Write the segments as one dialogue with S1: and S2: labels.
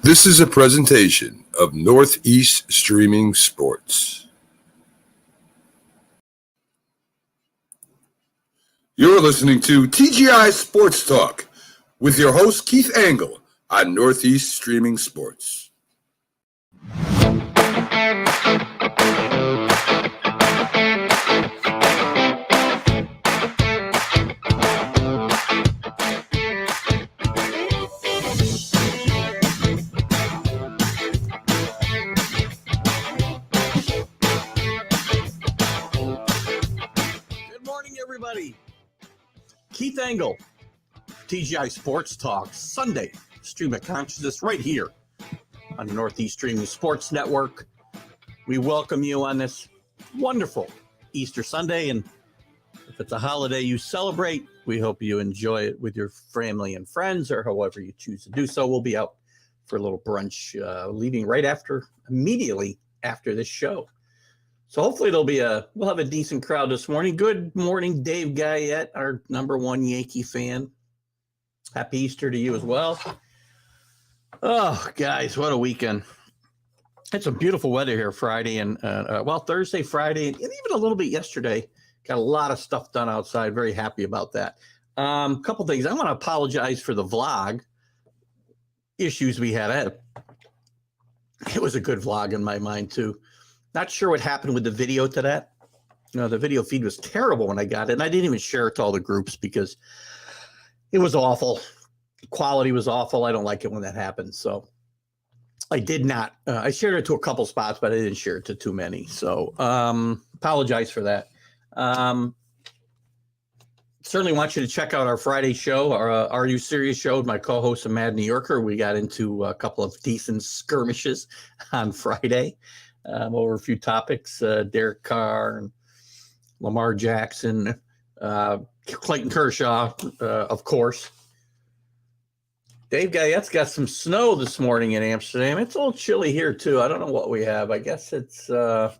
S1: This is a presentation of Northeast Streaming Sports. You're listening to TGI Sports Talk with your host Keith Angle on Northeast Streaming Sports.
S2: Everybody, Keith Angle, TGI Sports Talk, Sunday, stream of consciousness right here on the Northeast Streaming Sports Network. We welcome you on this wonderful Easter Sunday, and if it's a holiday you celebrate, we hope you enjoy it with your family and friends, or however you choose to do so. We'll be out for a little brunch, leaving immediately after this show. So hopefully we'll have a decent crowd this morning. Good morning, Dave Guyette, our number one Yankee fan. Happy Easter to you as well. Oh, guys, what a weekend. It's some beautiful weather here Friday and, Thursday, Friday, and even a little bit yesterday. Got a lot of stuff done outside. Very happy about that. Couple things. I want to apologize for the vlog issues we had. It was a good vlog in my mind, too. Not sure what happened with the video to that. The video feed was terrible when I got it, and I didn't even share it to all the groups because it was awful. The quality was awful. I don't like it when that happens. So I did not. I shared it to a couple spots, but I didn't share it to too many. So apologize for that. Certainly want you to check out our Friday show, our Are You Serious show with my co-host and Mad New Yorker. We got into a couple of decent skirmishes on Friday. Over a few topics, Derek Carr and Lamar Jackson, Clayton Kershaw, of course. Dave Guyette's got some snow this morning in Amsterdam. It's a little chilly here, too. I don't know what we have. I guess it's around,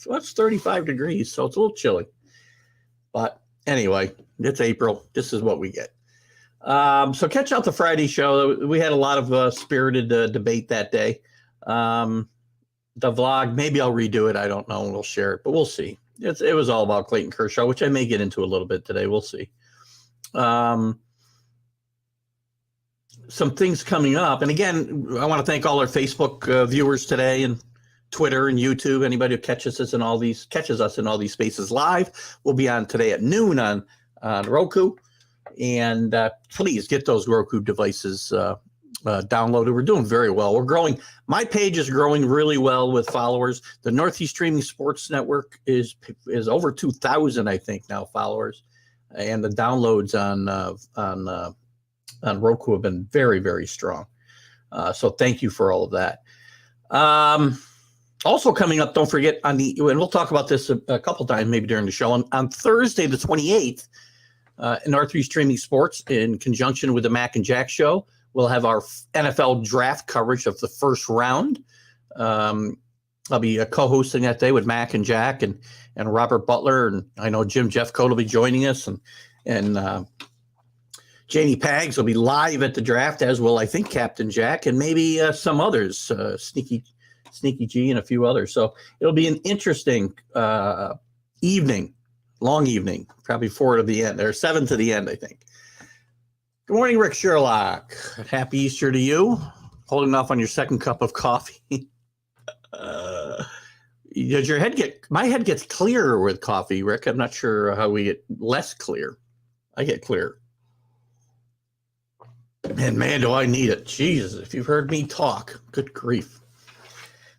S2: it's 35 degrees, so it's a little chilly. But anyway, it's April. This is what we get. So catch out the Friday show. We had a lot of spirited debate that day. The vlog, maybe I'll redo it. I don't know. We'll share it, but we'll see. It was all about Clayton Kershaw, which I may get into a little bit today. We'll see. Some things coming up. And again, I want to thank all our Facebook viewers today, and Twitter and YouTube. Anybody who catches us in all these spaces live. We'll be on today at noon on Roku. And please get those Roku devices downloaded. We're doing very well. We're growing. My page is growing really well with followers. The Northeast Streaming Sports Network is over 2,000, I think, now followers, and the downloads on Roku have been very, very strong. So thank you for all of that. Also coming up, don't forget and we'll talk about this a couple times maybe during the show. On Thursday, the 28th, in Northeast Streaming Sports, in conjunction with the Mac and Jack show, we'll have our NFL draft coverage of the first round. I'll be co-hosting that day with Mac and Jack and Robert Butler, and I know Jim Jeffcoat will be joining us, and Janie Pags will be live at the draft, as will I think Captain Jack, and maybe some others, Sneaky G and a few others. So it'll be an interesting evening, long evening, probably 4 to the end, or 7 to the end, I think. Good morning, Rick Sherlock. Happy Easter to you. Holding off on your second cup of coffee. Does your head my head gets clearer with coffee, Rick. I'm not sure how we get less clear. I get clear. And man, do I need it. Jesus, if you've heard me talk, good grief.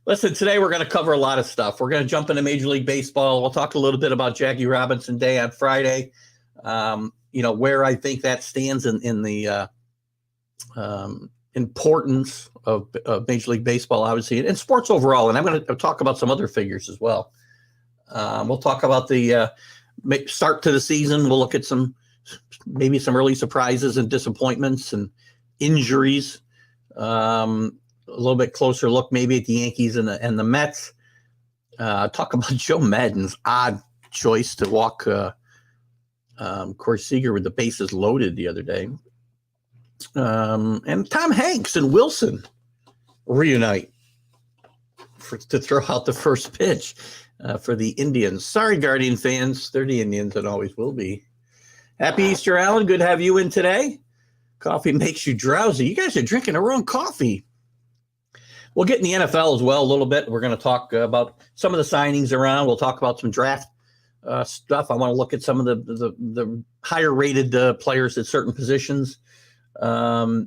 S2: Listen, today we're going to cover a lot of stuff. We're going to jump into Major League Baseball. We'll talk a little bit about Jackie Robinson Day on Friday. Where I think that stands in the importance of Major League Baseball, obviously, and sports overall. And I'm going to talk about some other figures as well. We'll talk about the start to the season. We'll look at maybe some early surprises and disappointments and injuries. A little bbit closer look maybe at the Yankees and the Mets. Talk about Joe Maddon's odd choice to walk Corey Seager with the bases loaded the other day. And Tom Hanks and Wilson reunite to throw out the first pitch for the Indians. Sorry, Guardian fans. They're the Indians and always will be. Happy Easter, Alan. Good to have you in today. Coffee makes you drowsy. You guys are drinking the wrong coffee. We'll get in the NFL as well a little bit. We're going to talk about some of the signings around. We'll talk about some draft stuff. I want to look at some of the higher rated players at certain positions. I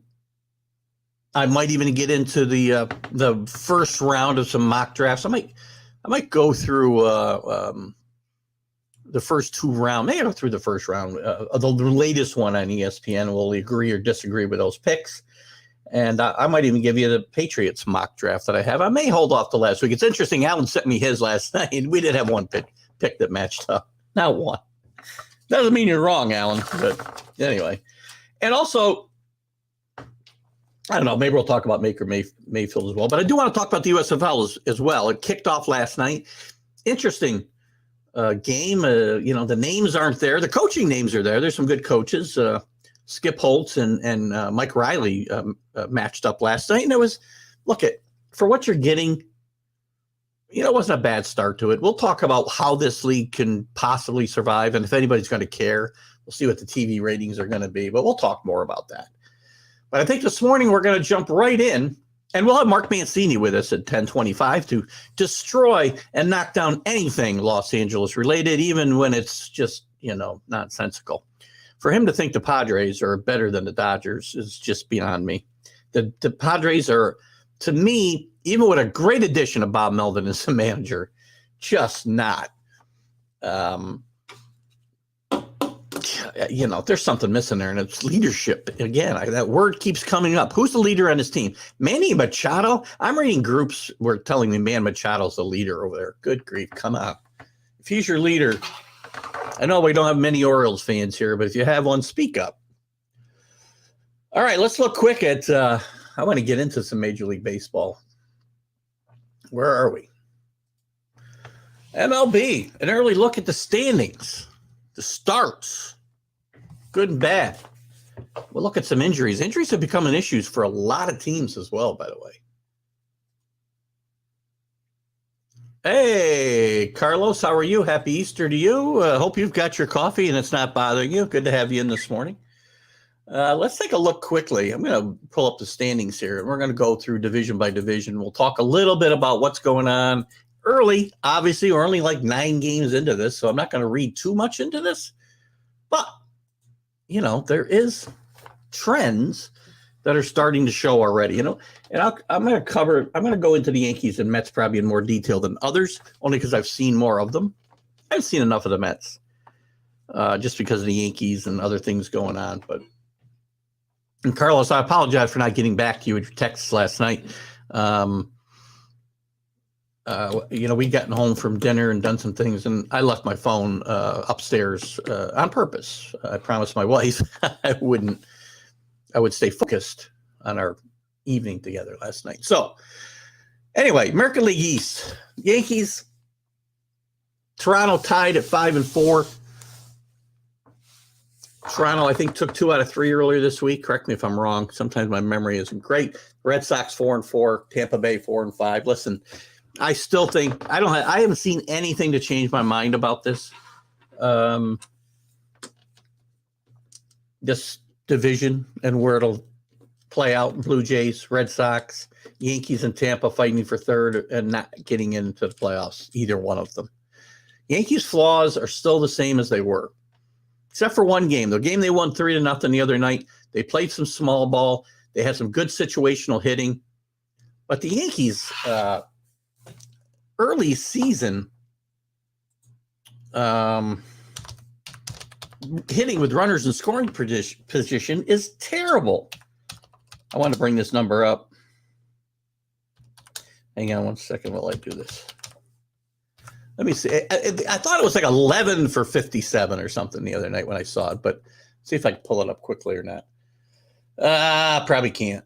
S2: might even get into the first round of some mock drafts. I might go through the first two rounds. Maybe go through the first round of the latest one on ESPN. We'll agree or disagree with those picks. And I might even give you the Patriots mock draft that I have. I may hold off to last week. It's interesting. Alan sent me his last night. We did have one pick that matched up. Not one. Doesn't mean you're wrong, Alan. But anyway. And also, I don't know, maybe we'll talk about Mayfield as well. But I do want to talk about the USFL as well. It kicked off last night. Interesting game. The names aren't there. The coaching names are there. There's some good coaches. Skip Holtz and Mike Riley matched up last night. And it was, for what you're getting, it wasn't a bad start to it. We'll talk about how this league can possibly survive. And if anybody's going to care, we'll see what the TV ratings are going to be. But we'll talk more about that. But I think this morning we're going to jump right in. And we'll have Mark Mancini with us at 10:25 to destroy and knock down anything Los Angeles related, even when it's just, nonsensical. For him to think the Padres are better than the Dodgers is just beyond me. The Padres are, to me, even with a great addition of Bob Melvin as a manager, just not. There's something missing there, and it's leadership. Again, that word keeps coming up. Who's the leader on his team? Manny Machado? I'm reading groups were telling me, man, Machado's the leader over there. Good grief, come on. If he's your leader, I know we don't have many Orioles fans here, but if you have one, speak up. All right, let's look quick at I want to get into some Major League Baseball. Where are we? MLB, an early look at the standings, the starts, good and bad. We'll look at some injuries. Injuries have become an issue for a lot of teams as well, by the way. Hey, Carlos, how are you? Happy Easter to you. Hope you've got your coffee and it's not bothering you. Good to have you in this morning. Let's take a look quickly. I'm going to pull up the standings here, and we're going to go through division by division. We'll talk a little bit about what's going on early. Obviously, we're only like 9 games into this, so I'm not going to read too much into this. But, there is trends that are starting to show already, and I'm going to go into the Yankees and Mets probably in more detail than others, only because I've seen more of them. I've seen enough of the Mets, just because of the Yankees and other things going on. And Carlos, I apologize for not getting back to you with your texts last night. We'd gotten home from dinner and done some things, and I left my phone upstairs on purpose. I promised my wife I would stay focused on our evening together last night. So anyway, American League East, Yankees, Toronto tied at 5-4. Toronto, I think, took 2 out of 3 earlier this week. Correct me if I'm wrong. Sometimes my memory isn't great. Red Sox 4-4, Tampa Bay 4-5. Listen, I still think I haven't seen anything to change my mind about this. This division and where it'll play out. Blue Jays, Red Sox, Yankees, and Tampa fighting for third and not getting into the playoffs, either one of them. Yankees' flaws are still the same as they were, except for one game. The game they won 3-0 the other night. They played some small ball. They had some good situational hitting. But the Yankees, early season, hitting with runners in scoring position is terrible. I want to bring this number up. Hang on one second while I do this. Let me see. I thought it was like 11 for 57 or something the other night when I saw it, but see if I can pull it up quickly or not. Probably can't.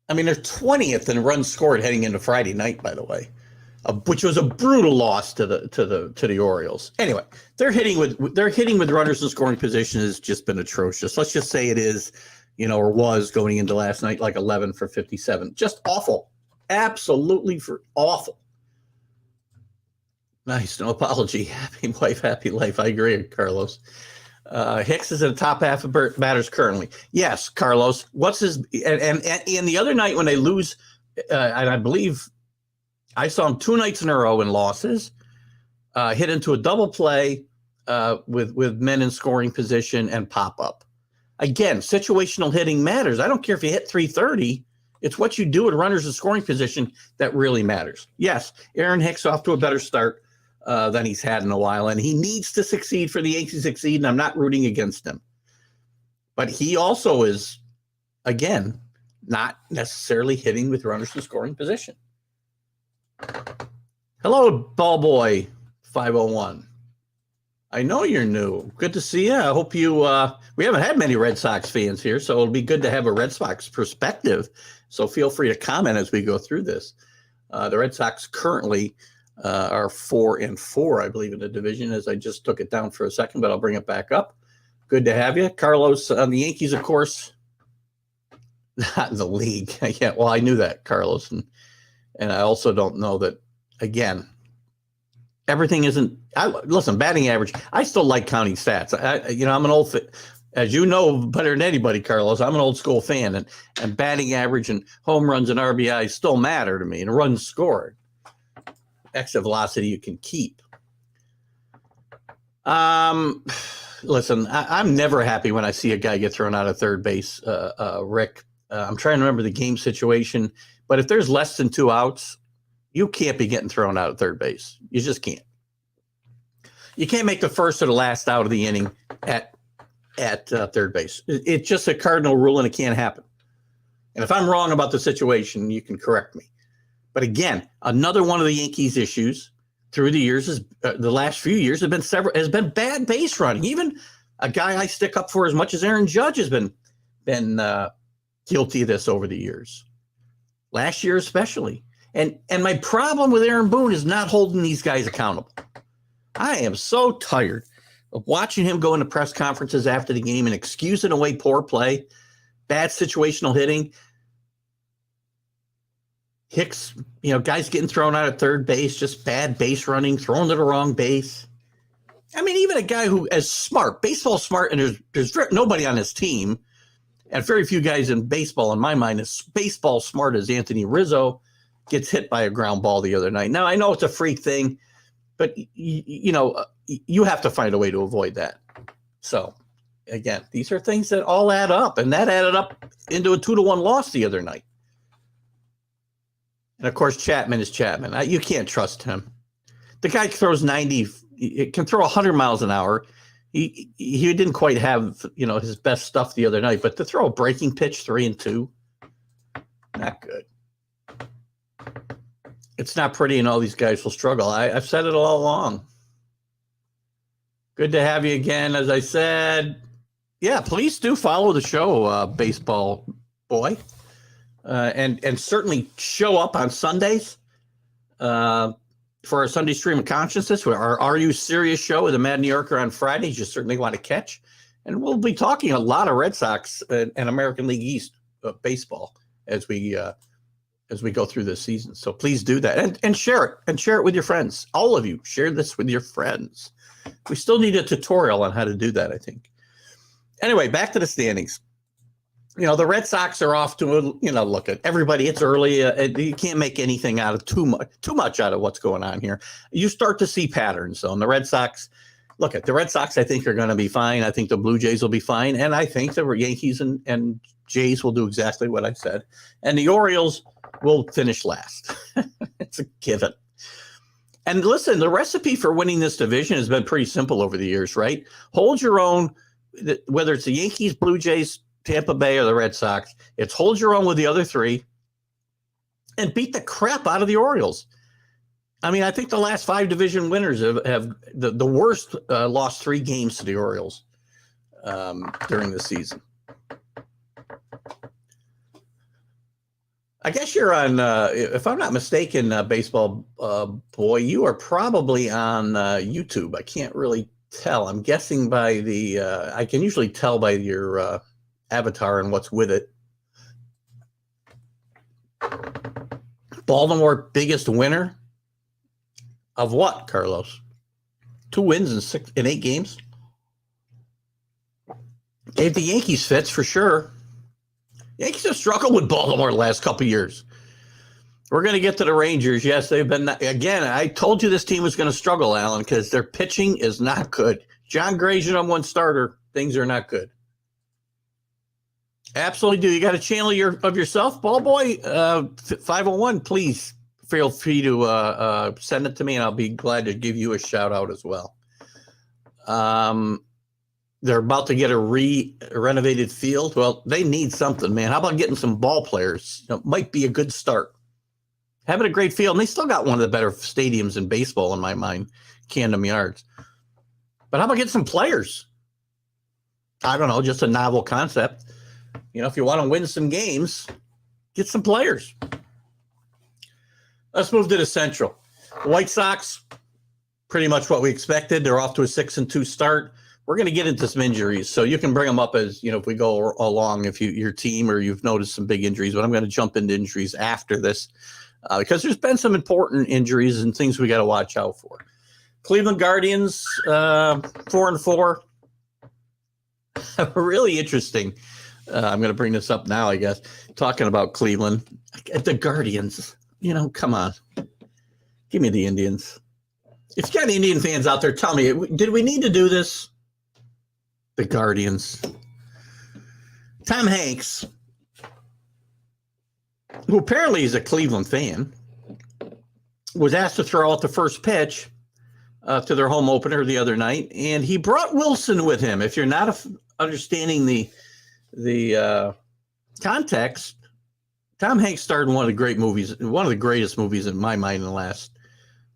S2: I mean, they're 20th in runs scored heading into Friday night, by the way. which was a brutal loss to the Orioles. Anyway, they're hitting with runners in scoring position has just been atrocious. Let's just say it is, or was going into last night, like 11 for 57. Just awful. Absolutely awful. Nice. No apology. Happy wife, happy life. I agree, Carlos. Hicks is in the top half of batters currently. Yes, Carlos. What's his and the other night when they lose, and I believe I saw him 2 nights in a row in losses, hit into a double play with men in scoring position and pop up. Again, situational hitting matters. I don't care if you hit 330. It's what you do with runners in scoring position that really matters. Yes, Aaron Hicks off to a better start than he's had in a while, and he needs to succeed for the Yankees to succeed, and I'm not rooting against him. But he also is, again, not necessarily hitting with runners in scoring position. Hello, Ball Boy 501. I know you're new. Good to see you. I hope you we haven't had many Red Sox fans here, so it'll be good to have a Red Sox perspective. So feel free to comment as we go through this. The Red Sox currently are 4-4, I believe, in the division, as I just took it down for a second, but I'll bring it back up. Good to have you. Carlos, on the Yankees, of course, not in the league. Yeah, well, I knew that, Carlos. And I also don't know that, again, everything isn't listen, batting average. I still like counting stats. I'm an old, as you know better than anybody, Carlos, I'm an old school fan, and batting average and home runs and RBIs still matter to me, and runs scored. Exit velocity you can keep. Listen, I'm never happy when I see a guy get thrown out of third base, Rick. I'm trying to remember the game situation, but if there's less than 2 outs, you can't be getting thrown out of third base. You just can't. You can't make the first or the last out of the inning at third base. It's just a cardinal rule, and it can't happen. And if I'm wrong about the situation, you can correct me. But again, another one of the Yankees' issues through the years is the last few years has been bad base running. Even a guy I stick up for as much as Aaron Judge has been guilty of this over the years. Last year especially. And my problem with Aaron Boone is not holding these guys accountable. I am so tired of watching him go into press conferences after the game and excusing away poor play, bad situational hitting. Hicks, guys getting thrown out at third base, just bad base running, thrown to the wrong base. I mean, even a guy who is smart, baseball smart, and there's nobody on his team, and very few guys in baseball, in my mind, is baseball smart as Anthony Rizzo gets hit by a ground ball the other night. Now, I know it's a freak thing, but, you have to find a way to avoid that. So, again, these are things that all add up, and that added up into a 2-1 loss the other night. And, of course, Chapman is Chapman. You can't trust him. The guy throws 90, can throw 100 miles an hour. He didn't quite have, his best stuff the other night, but to throw a breaking pitch 3-2, not good. It's not pretty, and all these guys will struggle. I've said it all along. Good to have you again. As I said, yeah, please do follow the show, Baseball Boy. And certainly show up on Sundays for our Sunday stream of consciousness. Our Are You Serious show with the Mad New Yorker on Fridays. You certainly want to catch. And we'll be talking a lot of Red Sox and American League East baseball as we go through this season. So please do that and share it, and share it with your friends. All of you, share this with your friends. We still need a tutorial on how to do that, I think. Anyway, back to the standings. The Red Sox are off to look at everybody. It's early. You can't make anything out of too much out of what's going on here. You start to see patterns. So, and the Red Sox, I think are going to be fine. I think the Blue Jays will be fine. And I think the Yankees and Jays will do exactly what I said. And the Orioles will finish last. It's a given. And listen, the recipe for winning this division has been pretty simple over the years, right? Hold your own, whether it's the Yankees, Blue Jays, Tampa Bay, or the Red Sox. It's hold your own with the other three and beat the crap out of the Orioles. I mean, I think the last 5 division winners have the worst lost 3 games to the Orioles during the season. I guess you're on, if I'm not mistaken, Baseball Boy, you are probably on YouTube. I can't really tell. I'm guessing by I can usually tell by your avatar and what's with it. Baltimore biggest winner of what, Carlos? 2 wins in 8 games. Gave the Yankees fits for sure. Yankees have struggled with Baltimore the last couple of years. We're going to get to the Rangers. Yes, they've been, again, I told you this team was going to struggle, Alan, because their pitching is not good. John Gray's your number 1 starter. Things are not good. Absolutely do. You got a channel of yourself, Ball Boy? 501, please feel free to send it to me, and I'll be glad to give you a shout out as well. They're about to get a renovated field. Well, they need something, man. How about getting some ball players? Might be a good start. Having a great field, and they still got one of the better stadiums in baseball, in my mind, Camden Yards. But how about getting some players? I don't know, just a novel concept. If you want to win some games, get some players. Let's move to the Central. The White Sox, pretty much what we expected. They're off to a 6-2 start. We're going to get into some injuries, so you can bring them up as, if we go along, if your team or you've noticed some big injuries, but I'm going to jump into injuries after this because there's been some important injuries and things we got to watch out for. Cleveland Guardians, 4-4. Really interesting. I'm going to bring this up now, I guess, talking about Cleveland. The Guardians, come on. Give me the Indians. If you got Indian fans out there, tell me, did we need to do this? The Guardians. Tom Hanks, who apparently is a Cleveland fan, was asked to throw out the first pitch to their home opener the other night, and he brought Wilson with him. If you're not understanding the context, Tom Hanks starred in one of the greatest movies in my mind in the last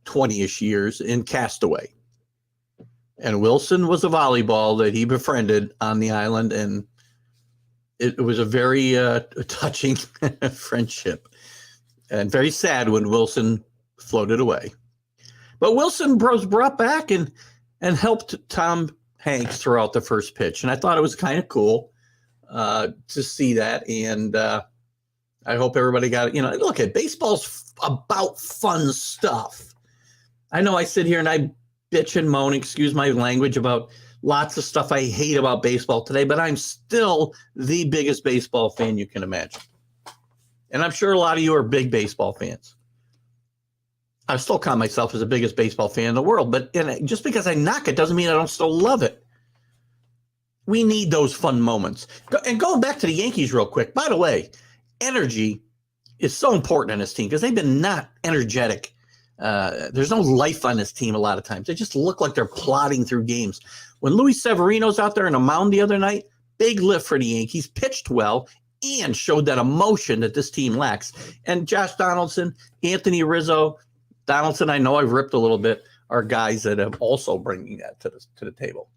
S2: 20-ish years, in Castaway. And Wilson was a volleyball that he befriended on the island, and it was a very touching friendship, and very sad when Wilson floated away. But Wilson was brought back and helped Tom Hanks throw out the first pitch, and I thought it was kind of cool to see that, and I hope everybody got it. Look, baseball's about fun stuff. I know I sit here and I bitch and moan, excuse my language, about lots of stuff I hate about baseball today, but I'm still the biggest baseball fan you can imagine. And I'm sure a lot of you are big baseball fans. I still count myself as the biggest baseball fan in the world, but just because I knock it doesn't mean I don't still love it. We need those fun moments. And going back to the Yankees real quick, by the way, energy is so important on this team because they've been not energetic. There's no life on this team a lot of times. They just look like they're plodding through games. When Luis Severino's out there on a mound the other night, big lift for the Yankees, pitched well, and showed that emotion that this team lacks. And Josh Donaldson, Anthony Rizzo, Donaldson, I know I've ripped a little bit, are guys that have also bringing that to the table.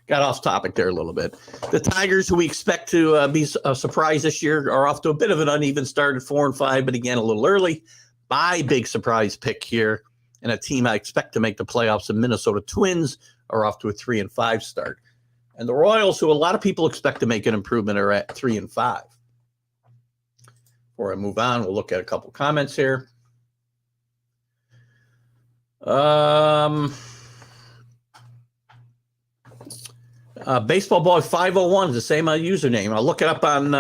S2: Got off topic there a little bit. The Tigers, who we expect to be a surprise this year, are off to a bit of an uneven start at 4-5, but again, a little early. My big surprise pick here, and a team I expect to make the playoffs, the Minnesota Twins, are off to a 3-5 start. And the Royals, who a lot of people expect to make an improvement, are at 3-5. Before I move on, we'll look at a couple comments here. Baseball Boy 501 is the same username. I'll look it up on.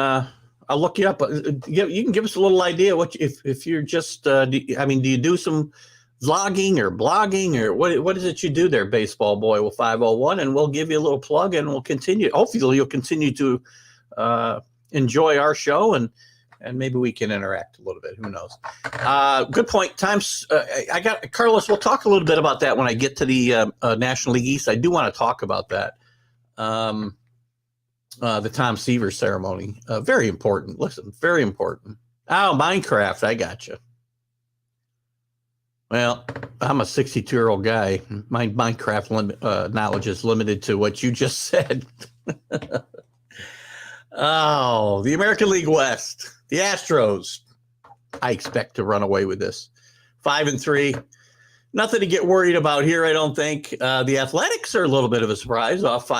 S2: I'll look you up. You can give us a little idea what if you're just. Do you do some vlogging or blogging or what is it you do there, Baseball Boy with 501? And we'll give you a little plug and we'll continue. Hopefully, you'll continue to enjoy our show and maybe we can interact a little bit. Who knows? Good point. I got Carlos. We'll talk a little bit about that when I get to the National League East. I do want to talk about that. The Tom Seaver ceremony. Very important. Listen, very important. Oh, Minecraft. I got you. Well, I'm a 62-year-old guy. My Minecraft knowledge is limited to what you just said. Oh, the American League West. The Astros I expect to run away with this. 5-3. Nothing to get worried about here, I don't think. The Athletics are a little bit of a surprise, off to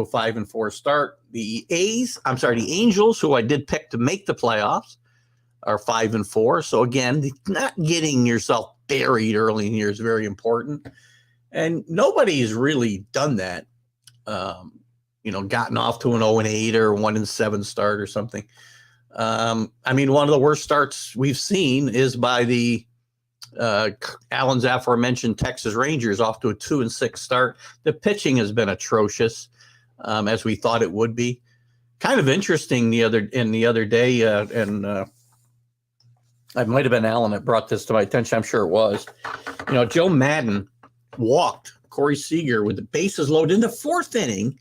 S2: a 5-4 start. The Angels, who I did pick to make the playoffs, are 5-4. So again, not getting yourself buried early in the year is very important. And nobody's really done that. Gotten off to an 0-8 or 1-7 start or something. One of the worst starts we've seen is by the Allen's aforementioned Texas Rangers, off to a 2-6 start. The pitching has been atrocious, as we thought it would be. Kind of interesting the other day, it might have been Allen that brought this to my attention. I'm sure it was. Joe Maddon walked Corey Seager with the bases loaded in the fourth inning.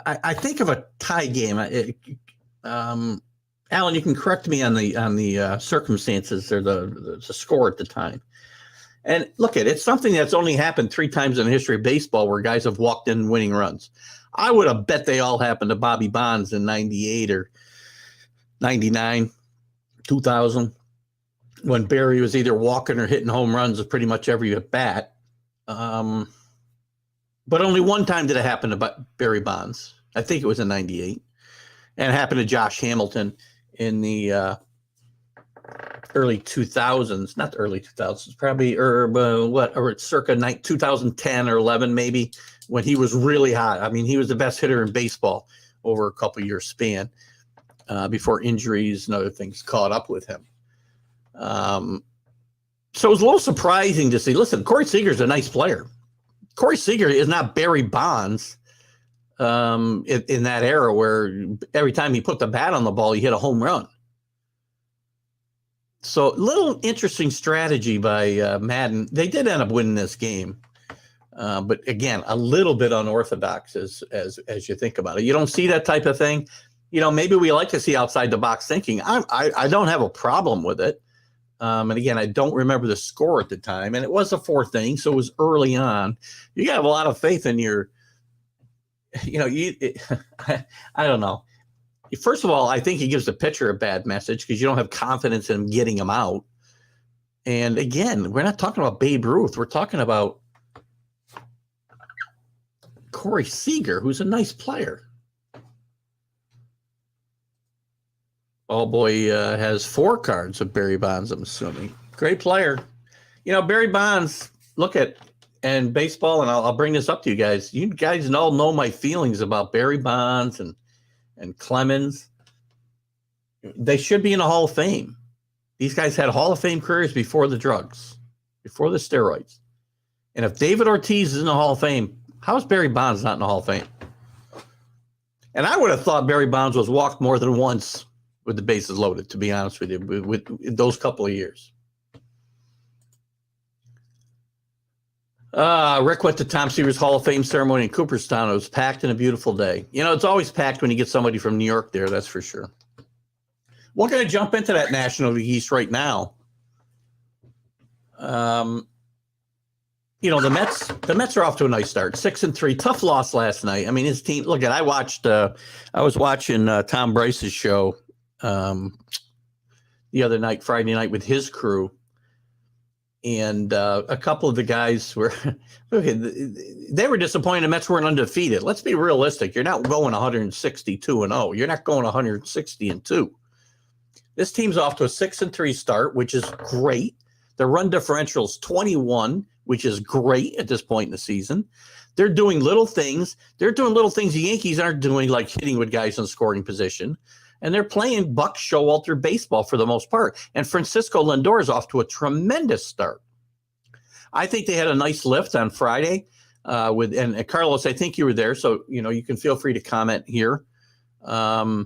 S2: I think of a tie game. Alan, you can correct me on the circumstances or the score at the time. And look, it's something that's only happened 3 times in the history of baseball where guys have walked in winning runs. I would have bet they all happened to Bobby Bonds in 98 or 99, 2000, when Barry was either walking or hitting home runs with pretty much every at bat. But only one time did it happen to Barry Bonds. I think it was in 98. And it happened to Josh Hamilton in the early 2000s, not the early 2000s, probably, or circa 2010 or 11, maybe, when he was really hot. He was the best hitter in baseball over a couple year span before injuries and other things caught up with him. So it was a little surprising to see. Listen, Corey Seager's a nice player. Corey Seager is not Barry Bonds in that era where every time he put the bat on the ball, he hit a home run. So little interesting strategy by Maddon. They did end up winning this game. But again, a little bit unorthodox as you think about it. You don't see that type of thing. Maybe we like to see outside the box thinking. I don't have a problem with it. And again, I don't remember the score at the time, and it was a 4th inning, so it was early on. You have a lot of faith in your, I don't know. First of all, I think he gives the pitcher a bad message because you don't have confidence in him getting him out. And again, we're not talking about Babe Ruth. We're talking about Corey Seager, who's a nice player. Ball boy has 4 cards of Barry Bonds, I'm assuming. Great player. Barry Bonds, and baseball, and I'll bring this up to you guys. You guys all know my feelings about Barry Bonds and Clemens. They should be in the Hall of Fame. These guys had Hall of Fame careers before the drugs, before the steroids. And if David Ortiz is in the Hall of Fame, how is Barry Bonds not in the Hall of Fame? And I would have thought Barry Bonds was walked more than once with the bases loaded, to be honest with you, with those couple of years. Rick went to Tom Seaver's Hall of Fame ceremony in Cooperstown. It was packed and a beautiful day. It's always packed when you get somebody from New York there, that's for sure. We're going to jump into that National League East right now. The Mets are off to a nice start, 6-3. Tough loss last night. His team. I was watching Tom Bryce's show the other night, Friday night, with his crew, and a couple of the guys were they were disappointed the Mets weren't undefeated. Let's be realistic. You're not going 162-0. You're not going 160-2. This team's off to a 6-3 start, which is great. The run differential is 21, which is great at this point in the season. They're doing little things. They're doing little things the Yankees aren't doing, like hitting with guys in scoring position. And they're playing Buck Showalter baseball for the most part. And Francisco Lindor is off to a tremendous start. I think they had a nice lift on Friday. And Carlos, I think you were there, so you can feel free to comment here. I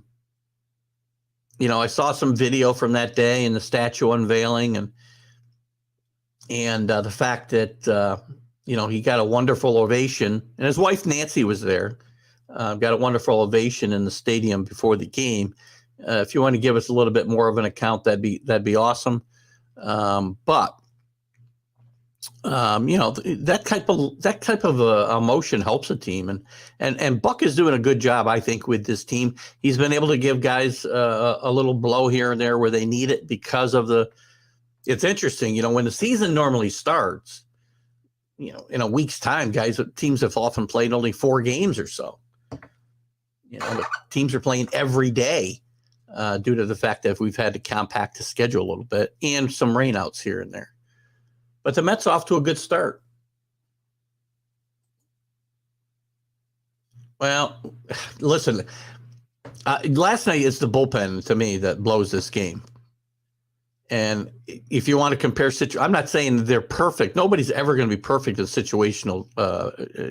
S2: saw some video from that day and the statue unveiling, and the fact that he got a wonderful ovation, and his wife Nancy was there. Got a wonderful ovation in the stadium before the game. If you want to give us a little bit more of an account, that'd be awesome. But that type of emotion helps a team, and Buck is doing a good job, I think, with this team. He's been able to give guys a little blow here and there where they need it because of the. It's interesting, when the season normally starts, in a week's time, teams have often played only 4 games or so. The teams are playing every day due to the fact that we've had to compact the schedule a little bit and some rainouts here and there. But the Mets off to a good start. Well, listen, last night it's the bullpen to me that blows this game. And if you want to compare I'm not saying they're perfect. Nobody's ever going to be perfect in situational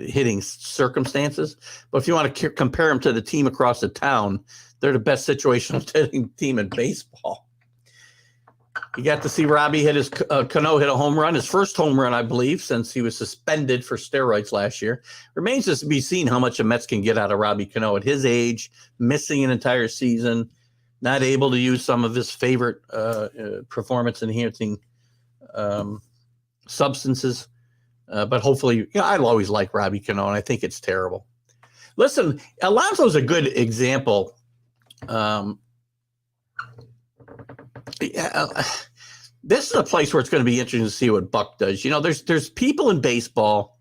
S2: hitting circumstances. But if you want to compare them to the team across the town, they're the best situational hitting team in baseball. You got to see Robbie hit Cano hit a home run, his first home run, I believe, since he was suspended for steroids last year. Remains to be seen how much the Mets can get out of Robbie Cano at his age, missing an entire season, not able to use some of his favorite performance-enhancing substances. But hopefully, I'll always like Robbie Cano, and I think it's terrible. Listen, Alonso's a good example. This is a place where it's going to be interesting to see what Buck does. There's people in baseball,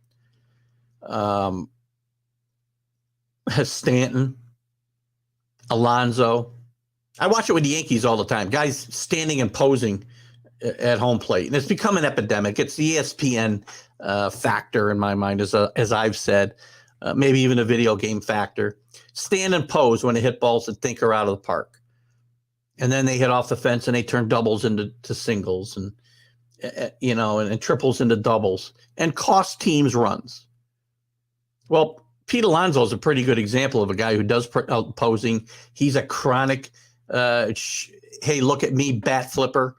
S2: Stanton, Alonso. I watch it with the Yankees all the time. Guys standing and posing at home plate, and it's become an epidemic. It's the ESPN factor in my mind, as I've said, maybe even a video game factor. Stand and pose when they hit balls that think are out of the park. And then they hit off the fence and they turn doubles into singles and triples into doubles and cost teams runs. Well, Pete Alonso is a pretty good example of a guy who does posing. He's a chronic, hey, look at me, bat flipper.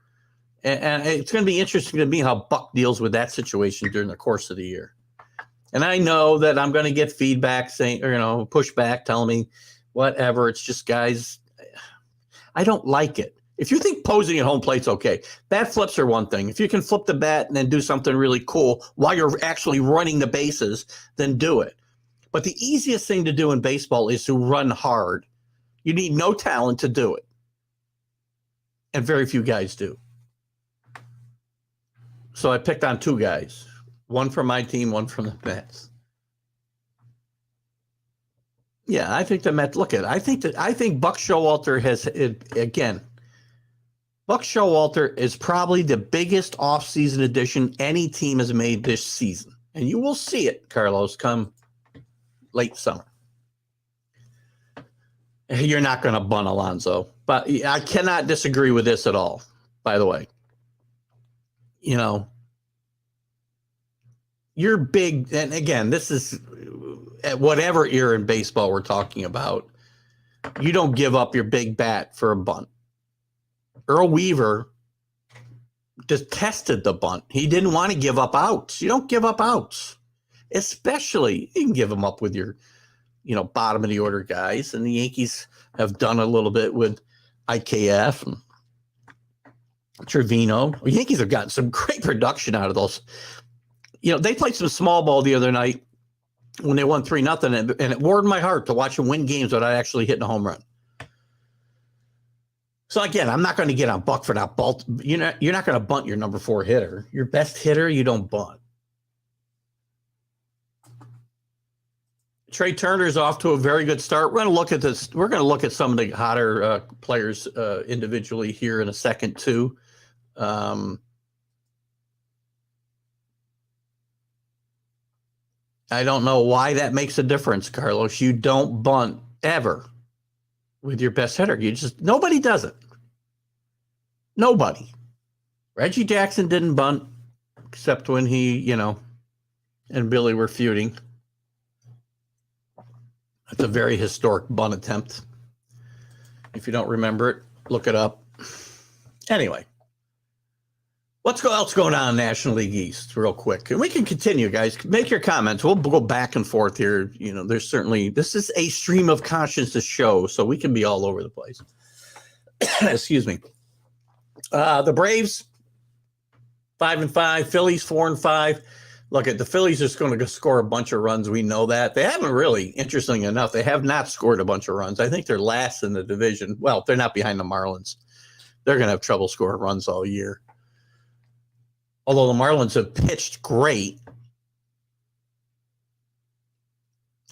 S2: And it's going to be interesting to me how Buck deals with that situation during the course of the year. And I know that I'm going to get feedback saying, pushback telling me whatever. It's just guys. I don't like it. If you think posing at home plate's okay, bat flips are one thing. If you can flip the bat and then do something really cool while you're actually running the bases, then do it. But the easiest thing to do in baseball is to run hard. You need no talent to do it. And very few guys do. So I picked on 2 guys. One from my team, one from the Mets. Yeah, I think the Mets. Look at it. I think Buck Showalter has again. Buck Showalter is probably the biggest offseason addition any team has made this season, and you will see it, Carlos, come late summer. You're not going to bunt Alonso, but I cannot disagree with this at all. By the way, you're big, and again, this is. At whatever era in baseball we're talking about, you don't give up your big bat for a bunt. Earl Weaver detested the bunt. He didn't want to give up outs. You don't give up outs, especially you can give them up with your, bottom of the order guys. And the Yankees have done a little bit with IKF and Trevino. The Yankees have gotten some great production out of those. They played some small ball the other night when they won 3-0, and it warmed my heart to watch them win games without actually hitting a home run. So again, I'm not going to get on Buck for that bunt. You're not going to bunt your number 4 hitter. Your best hitter, you don't bunt. Trey Turner's off to a very good start. We're going to look at this. We're going to look at some of the hotter players individually here in a second too. I don't know why that makes a difference, Carlos. You don't bunt ever with your best hitter. Nobody does it. Nobody. Reggie Jackson didn't bunt except when he, and Billy were feuding. That's a very historic bunt attempt. If you don't remember it, look it up. Anyway. What's else going on in National League East real quick? And we can continue, guys. Make your comments. We'll go back and forth here. There's certainly, this is a stream of consciousness show, so we can be all over the place. Excuse me. The Braves 5-5. Phillies 4-5. Look, at the Phillies just going to score a bunch of runs. We know that. They haven't really, interesting enough, they have not scored a bunch of runs. I think they're last in the division. Well, they're not behind the Marlins. They're going to have trouble scoring runs all year. Although the Marlins have pitched great.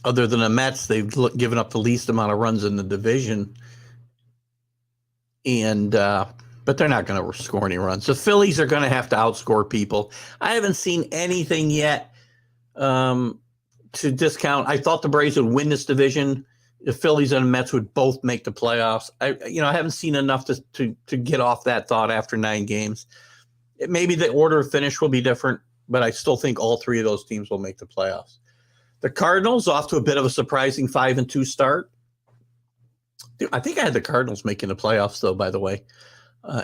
S2: Other than the Mets, they've given up the least amount of runs in the division. But they're not going to score any runs. The Phillies are going to have to outscore people. I haven't seen anything yet to discount. I thought the Braves would win this division. The Phillies and the Mets would both make the playoffs. I haven't seen enough to get off that thought after 9 games. Maybe the order of finish will be different, but I still think all 3 of those teams will make the playoffs. The Cardinals off to a bit of a surprising 5-2 start. I think I had the Cardinals making the playoffs, though, by the way.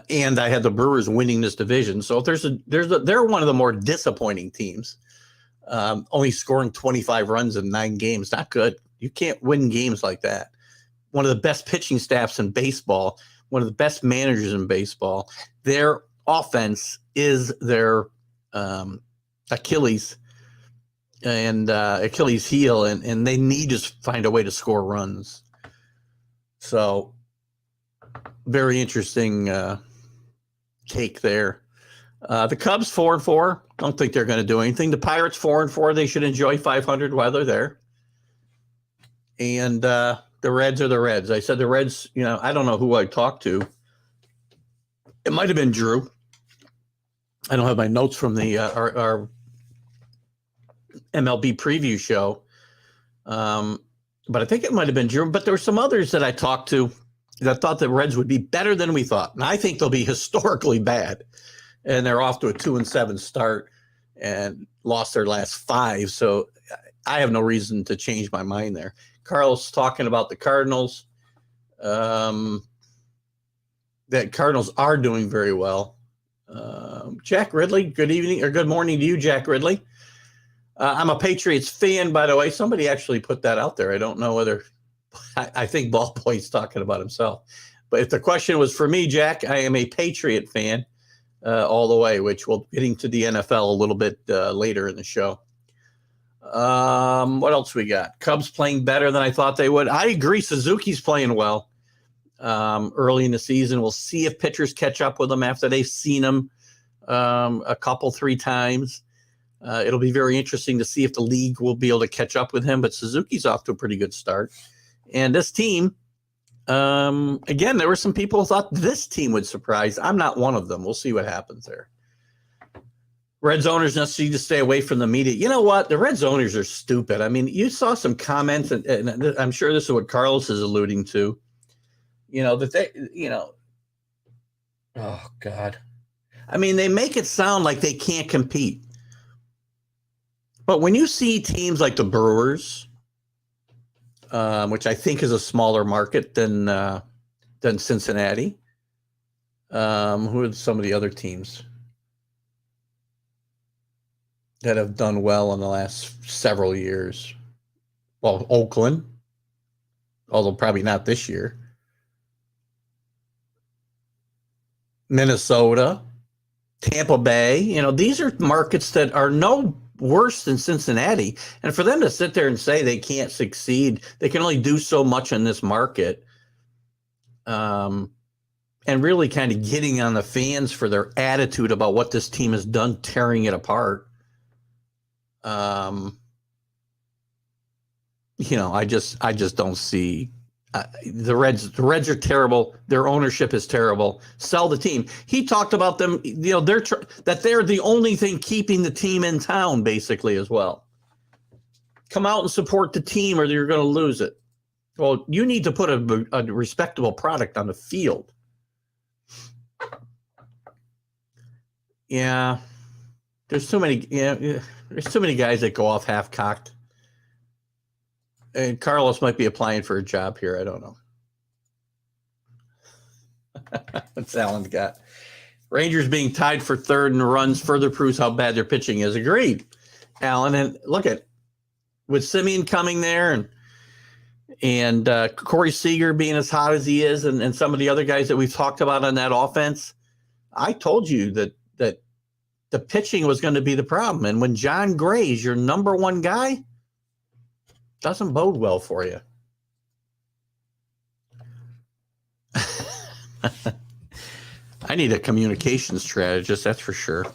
S2: And I had the Brewers winning this division. So they're one of the more disappointing teams. Only scoring 25 runs in 9 games. Not good. You can't win games like that. One of the best pitching staffs in baseball. One of the best managers in baseball. Their offense is their Achilles heel, and they need to find a way to score runs. So very interesting take there. The Cubs 4-4. Don't think they're going to do anything. The Pirates 4-4. They should enjoy 500 while they're there. And the Reds are the Reds. I said the Reds, I don't know who I talked to. It might have been Drew. I don't have my notes from the our MLB preview show. But I think it might have been Drew. But there were some others that I talked to that thought the Reds would be better than we thought. And I think they'll be historically bad. And they're off to a 2-7 start and lost their last 5. So I have no reason to change my mind there. Carl's talking about the Cardinals. That Cardinals are doing very well. Jack Ridley, good evening or good morning to you, Jack Ridley. I'm a Patriots fan, by the way. Somebody actually put that out there. I don't know whether I think Ballboy's talking about himself. But if the question was for me, Jack, I am a Patriot fan all the way, which we'll getting to the NFL a little bit later in the show. What else we got? Cubs playing better than I thought they would. I agree. Suzuki's playing well early in the season. We'll see if pitchers catch up with him after they've seen him a couple, 3 times. It'll be very interesting to see if the league will be able to catch up with him, but Suzuki's off to a pretty good start. And this team, again, there were some people who thought this team would surprise. I'm not one of them. We'll see what happens there. Reds owners need to stay away from the media. You know what? The Reds owners are stupid. I mean, you saw some comments, and I'm sure this is what Carlos is alluding to. That they, oh, God. I mean, they make it sound like they can't compete. But when you see teams like the Brewers, which I think is a smaller market than Cincinnati, who are some of the other teams that have done well in the last several years? Well, Oakland, although probably not this year. Minnesota, Tampa Bay, these are markets that are no worse than Cincinnati. And for them to sit there and say they can't succeed, they can only do so much in this market, and really kind of getting on the fans for their attitude about what this team has done, tearing it apart. I just don't see the Reds. The Reds are terrible. Their ownership is terrible. Sell the team. He talked about them. They're the only thing keeping the team in town, basically, as well. Come out and support the team, or you're going to lose it. Well, you need to put a respectable product on the field. Yeah, there's too many. There's too many guys that go off half-cocked. And Carlos might be applying for a job here. I don't know. What's Alan's got? Rangers being tied for 3rd in runs further proves how bad their pitching is. Agreed, Alan. And look at with Simeon coming there and Corey Seager being as hot as he is, and some of the other guys that we've talked about on that offense. I told you that the pitching was going to be the problem. And when John Gray's your number one guy, doesn't bode well for you. I need a communications strategist, that's for sure.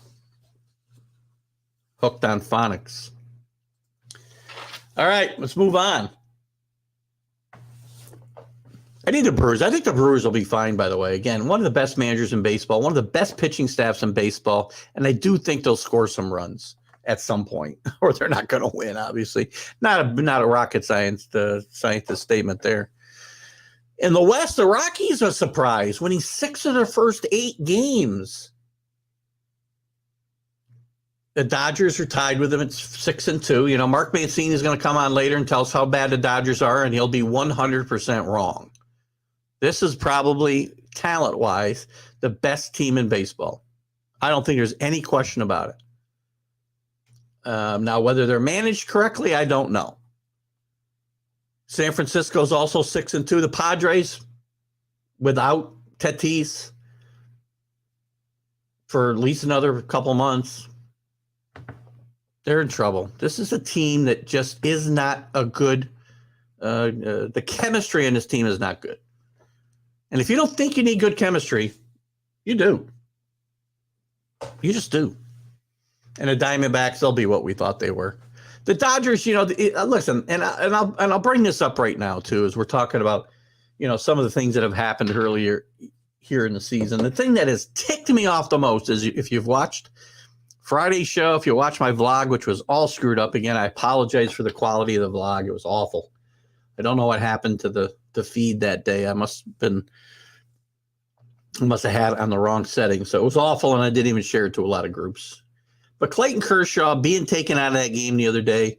S2: Hooked on phonics. All right, let's move on. I think the Brewers will be fine, by the way. Again, one of the best managers in baseball, one of the best pitching staffs in baseball, and I do think they'll score some runs at some point, or they're not going to win, obviously. Not a rocket scientist statement there. In the West, the Rockies are surprised, winning 6 of their first 8 games. The Dodgers are tied with them at 6-2. You know, Mark Mancini is going to come on later and tell us how bad the Dodgers are, and he'll be 100% wrong. This is probably, talent-wise, the best team in baseball. I don't think there's any question about it. Now, whether they're managed correctly, I don't know. San Francisco's also 6-2. The Padres, without Tatis, for at least another couple months, they're in trouble. This is a team that just is not a good. The chemistry in this team is not good. And if you don't think you need good chemistry, you do. You just do. And the Diamondbacks, they'll be what we thought they were. The Dodgers, listen, and I'll bring this up right now too, as we're talking about, some of the things that have happened earlier here in the season. The thing that has ticked me off the most is if you've watched Friday's show, if you watch my vlog, which was all screwed up again, I apologize for the quality of the vlog. It was awful. I don't know what happened to the feed that day. I must have had it on the wrong setting. So it was awful, and I didn't even share it to a lot of groups. But Clayton Kershaw being taken out of that game the other day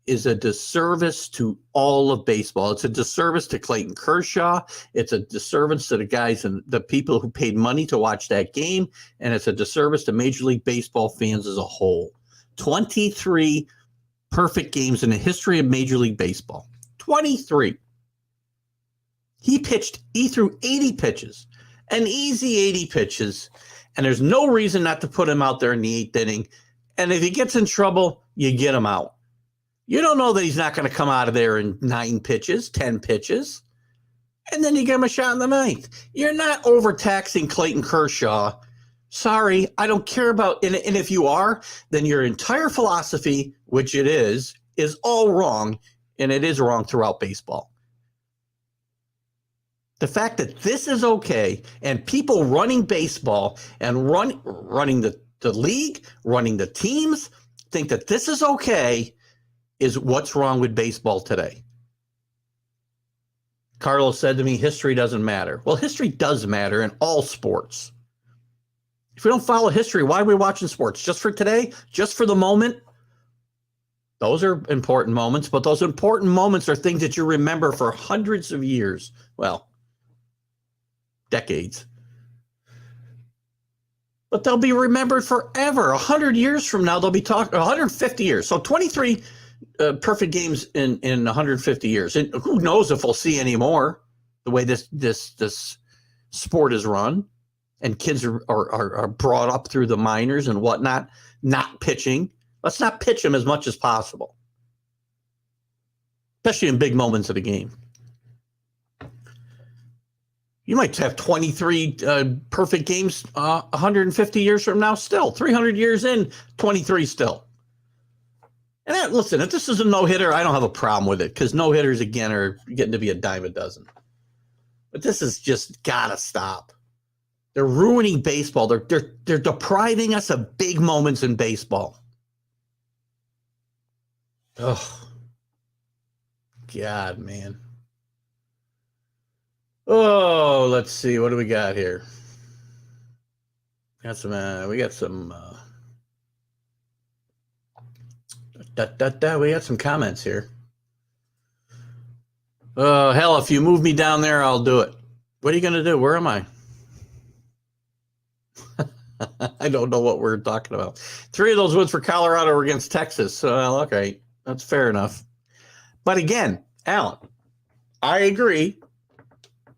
S2: is a disservice to all of baseball. It's a disservice to Clayton Kershaw. It's a disservice to the guys and the people who paid money to watch that game. And it's a disservice to Major League Baseball fans as a whole. 23 perfect games in the history of Major League Baseball. 23. He threw 80 pitches, an easy 80 pitches. And there's no reason not to put him out there in the 8th inning. And if he gets in trouble, you get him out. You don't know that he's not going to come out of there in 9 pitches, 10 pitches. And then you give him a shot in the 9th. You're not overtaxing Clayton Kershaw. Sorry, I don't care about it. And if you are, then your entire philosophy, which it is all wrong. And it is wrong throughout baseball. The fact that this is okay and people running baseball and running the league, running the teams, think that this is okay is what's wrong with baseball today. Carlos said to me, history doesn't matter. Well, history does matter in all sports. If we don't follow history, why are we watching sports? Just for today? Just for the moment? Those are important moments, but those important moments are things that you remember for hundreds of years. Well, decades. But they'll be remembered forever. 100 years from now, they'll be talking, 150 years. So 23 perfect games in 150 years. And who knows if we'll see any more, the way this sport is run. And kids are brought up through the minors and whatnot, not pitching. Let's not pitch them as much as possible, especially in big moments of the game. You might have 23 perfect games 150 years from now still. 300 years in, 23 still. And listen, if this is a no-hitter, I don't have a problem with it because no-hitters, again, are getting to be a dime a dozen. But this is just got to stop. They're ruining baseball. They're depriving us of big moments in baseball. Oh, God, man. Oh, let's see. What do we got here? We got some. We got some comments here. Oh, hell, if you move me down there, I'll do it. What are you going to do? Where am I? I don't know what we're talking about. 3 of those wins for Colorado were against Texas. So, okay, that's fair enough. But again, Alan, I agree,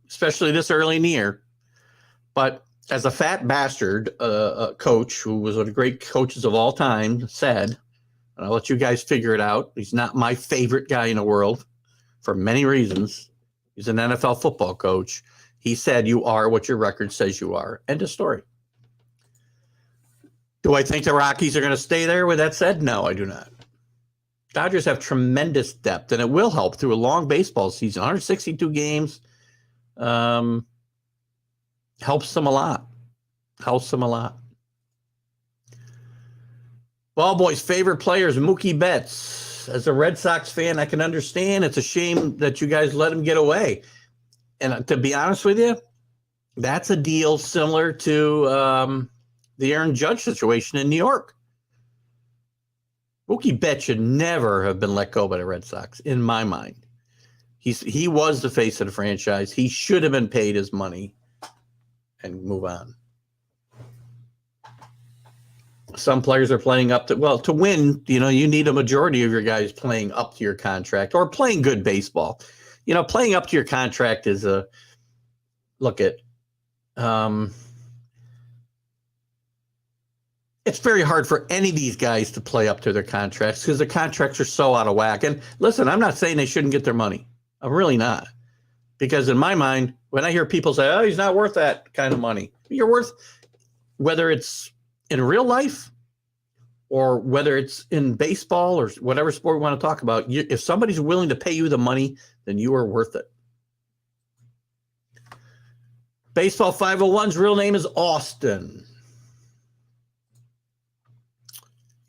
S2: especially this early in the year. But as a fat bastard, a coach who was one of the great coaches of all time said, and I'll let you guys figure it out. He's not my favorite guy in the world for many reasons. He's an NFL football coach. He said, you are what your record says you are. End of story. Do I think the Rockies are going to stay there with that said? No, I do not. Dodgers have tremendous depth, and it will help through a long baseball season. 162 games helps them a lot. Helps them a lot. Ball boy's favorite player is Mookie Betts. As a Red Sox fan, I can understand. It's a shame that you guys let him get away. And to be honest with you, that's a deal similar to the Aaron Judge situation in New York. Mookie Betts should never have been let go by the Red Sox, in my mind. He was the face of the franchise. He should have been paid his money and move on. Some players are playing up to win, you need a majority of your guys playing up to your contract or playing good baseball. Playing up to your contract is it's very hard for any of these guys to play up to their contracts because the contracts are so out of whack. And listen, I'm not saying they shouldn't get their money. I'm really not. Because in my mind, when I hear people say, oh, he's not worth that kind of money, you're worth, whether it's in real life or whether it's in baseball or whatever sport we want to talk about, if somebody's willing to pay you the money, then you are worth it. Baseball 501's real name is Austin.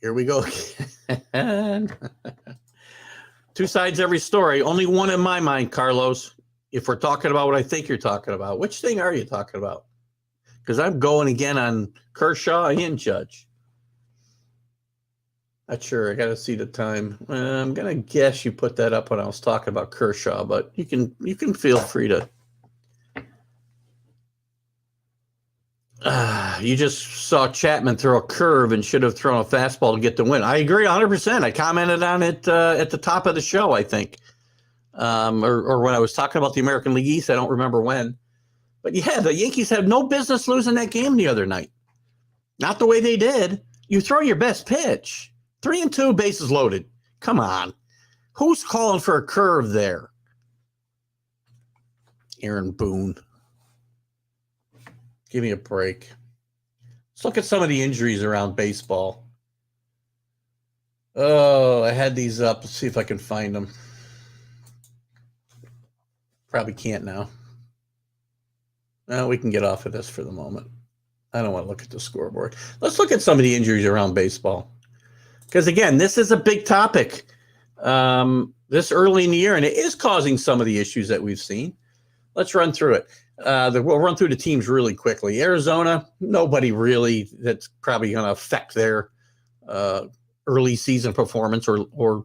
S2: Here we go again. Two sides every story. Only one in my mind, Carlos. If we're talking about what I think you're talking about, which thing are you talking about? Because I'm going again on Kershaw and Judge. Not sure. I got to see the time. I'm going to guess you put that up when I was talking about Kershaw, but you can feel free to. You just saw Chapman throw a curve and should have thrown a fastball to get the win. I agree 100%. I commented on it at the top of the show, I think. Or when I was talking about the American League East, I don't remember when. But yeah, the Yankees had no business losing that game the other night. Not the way they did. You throw your best pitch. 3-2, bases loaded. Come on. Who's calling for a curve there? Aaron Boone. Give me a break. Let's look at some of the injuries around baseball. Oh, I had these up. Let's see if I can find them. Probably can't now. No, we can get off of this for the moment. I don't want to look at the scoreboard. Let's look at some of the injuries around baseball. Because, again, this is a big topic this early in the year, and it is causing some of the issues that we've seen. Let's run through it. We'll run through the teams really quickly. Arizona, nobody really that's probably going to affect their early season performance or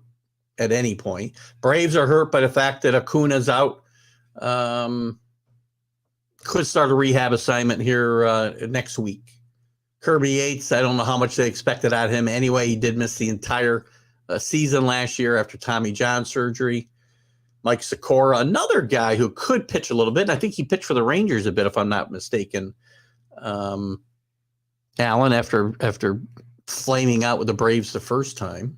S2: at any point. Braves are hurt by the fact that Acuna's out. Could start a rehab assignment here next week. Kirby Yates, I don't know how much they expected out of him. Anyway, he did miss the entire season last year after Tommy John surgery. Mike Sikora, another guy who could pitch a little bit. I think he pitched for the Rangers a bit, if I'm not mistaken. Allen, after flaming out with the Braves the first time.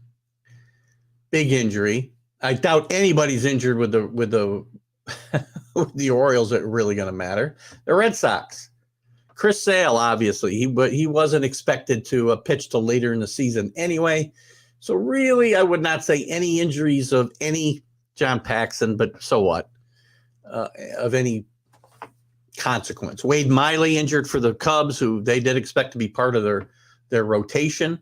S2: Big injury. I doubt anybody's injured with the with the Orioles that are really going to matter. The Red Sox. Chris Sale, obviously, he wasn't expected to pitch till later in the season anyway. So really, I would not say any injuries of any John Paxson, but so what? Of any consequence. Wade Miley injured for the Cubs, who they did expect to be part of their rotation.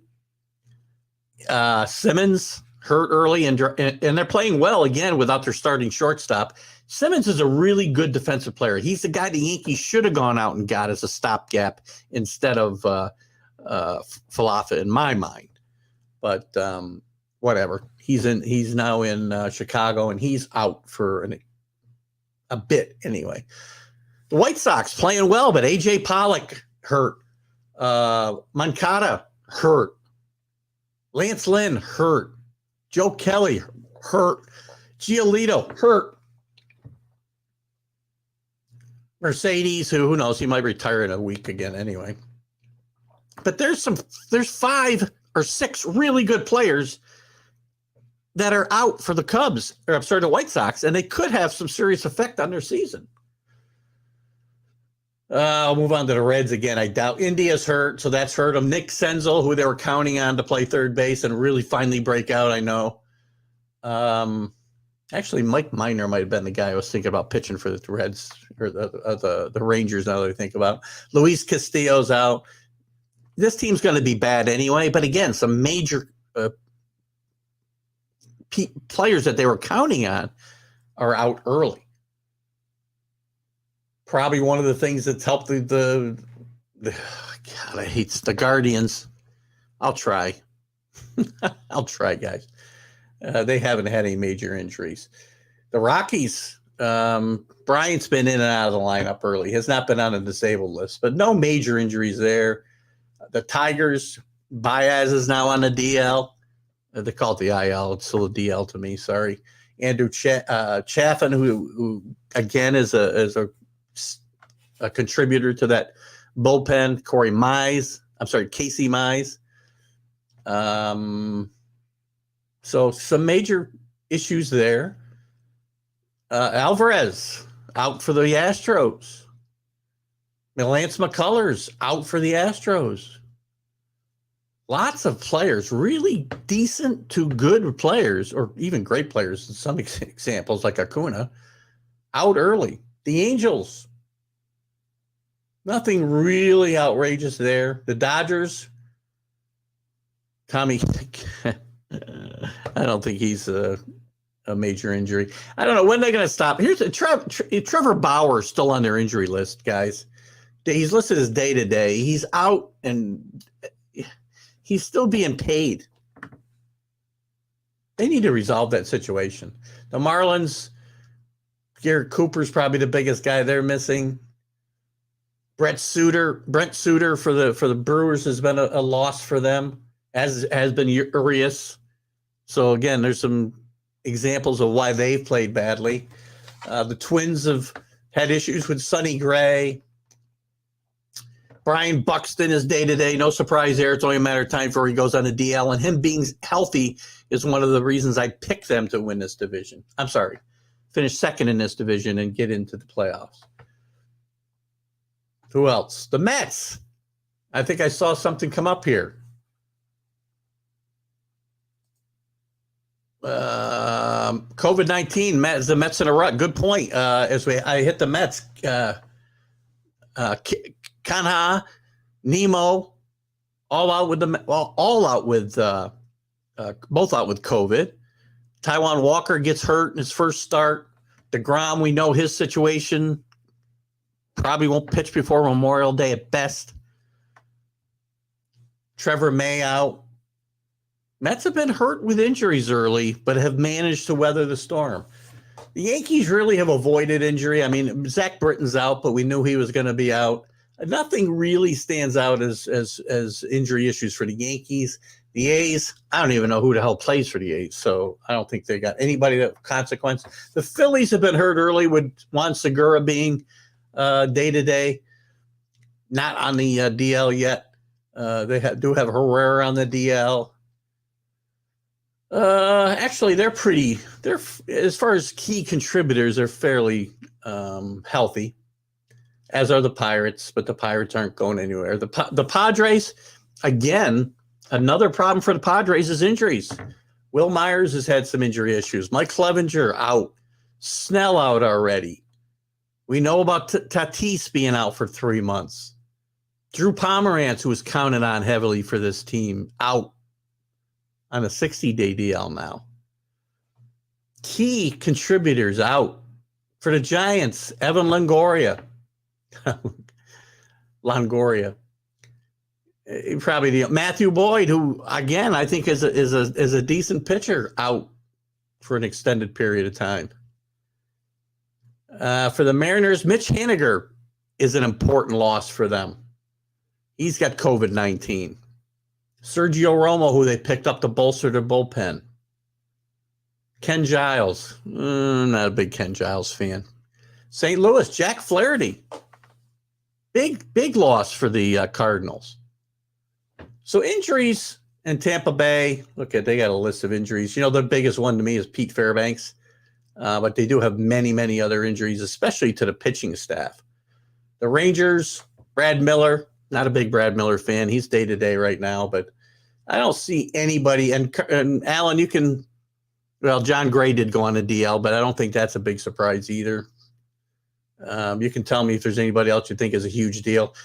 S2: Simmons hurt early, and they're playing well again without their starting shortstop. Simmons is a really good defensive player. He's the guy the Yankees should have gone out and got as a stopgap instead of Falafa, in my mind. But whatever. He's now in Chicago, and he's out for a bit anyway. The White Sox playing well, but A.J. Pollock hurt. Moncada hurt. Lance Lynn hurt. Joe Kelly hurt. Giolito hurt. Mercedes, who knows, he might retire in a week again anyway. But there's 5 or 6 really good players that are out for the Cubs, or I'm sorry, the White Sox, and they could have some serious effect on their season. I'll move on to the Reds again. I doubt India's hurt, so that's hurt them. Nick Senzel, who they were counting on to play third base and really finally break out, I know. Actually, Mike Minor might have been the guy I was thinking about pitching for the Reds or the Rangers now that I think about it. Luis Castillo's out. This team's going to be bad anyway, but again, some major players that they were counting on are out early. Probably one of the things that's helped the God, I hate the Guardians. I'll try. I'll try, guys. They haven't had any major injuries. The Rockies, Bryant's been in and out of the lineup early. Has not been on a disabled list, but no major injuries there. The Tigers, Baez is now on the DL. They call it the IL. It's still a DL to me. Sorry. Andrew Chaffin, who again is a contributor to that bullpen. Casey Mize. So some major issues there. Alvarez out for the Astros. Lance McCullers out for the Astros. Lots of players, really decent to good players, or even great players in some examples, like Acuna, out early. The Angels, nothing really outrageous there. The Dodgers, Tommy, I don't think he's a major injury. I don't know when they're going to stop. Here's Trevor Bauer still on their injury list, guys. He's listed as day-to-day. He's out and he's still being paid. They need to resolve that situation. The Marlins, Garrett Cooper's probably the biggest guy they're missing. Brent Suter for the Brewers has been a loss for them, as has been Urias. So again, there's some examples of why they've played badly. The Twins have had issues with Sonny Gray. Brian Buxton is day-to-day. No surprise there. It's only a matter of time before he goes on the DL. And him being healthy is one of the reasons I picked them to win this division. I'm sorry. Finish second in this division and get into the playoffs. Who else? The Mets. I think I saw something come up here. COVID-19, the Mets in a rut. Good point. I hit the Mets. Canha, Nemo, both out with COVID. Taiwan Walker gets hurt in his first start. DeGrom, we know his situation. Probably won't pitch before Memorial Day at best. Trevor May out. Mets have been hurt with injuries early, but have managed to weather the storm. The Yankees really have avoided injury. I mean, Zach Britton's out, but we knew he was going to be out. Nothing really stands out as injury issues for the Yankees. The A's, I don't even know who the hell plays for the A's, so I don't think they got anybody of consequence. The Phillies have been hurt early with Juan Segura being day-to-day, not on the DL yet. They do have Herrera on the DL. Actually, they're as far as key contributors, they're fairly healthy, as are the Pirates, but the Pirates aren't going anywhere. The Padres, again, another problem for the Padres is injuries. Will Myers has had some injury issues. Mike Clevenger out. Snell out already. We know about Tatis being out for 3 months. Drew Pomeranz, who was counted on heavily for this team, out on a 60-day DL now. Key contributors out. For the Giants, Evan Longoria. Probably Matthew Boyd, who, again, I think is a decent pitcher, out for an extended period of time. For the Mariners, Mitch Haniger is an important loss for them. He's got COVID-19. Sergio Romo, who they picked up to bolster their bullpen. Ken Giles. Not a big Ken Giles fan. St. Louis, Jack Flaherty. Big loss for the Cardinals. So injuries in Tampa Bay. Look at, they got a list of injuries. You know, the biggest one to me is Pete Fairbanks. But they do have many other injuries, especially to the pitching staff. The Rangers, Brad Miller, not a big Brad Miller fan. He's day-to-day right now, but I don't see anybody. And Alan, you can, well, John Gray did go on a DL, but I don't think that's a big surprise either. You can tell me if there's anybody else you think is a huge deal.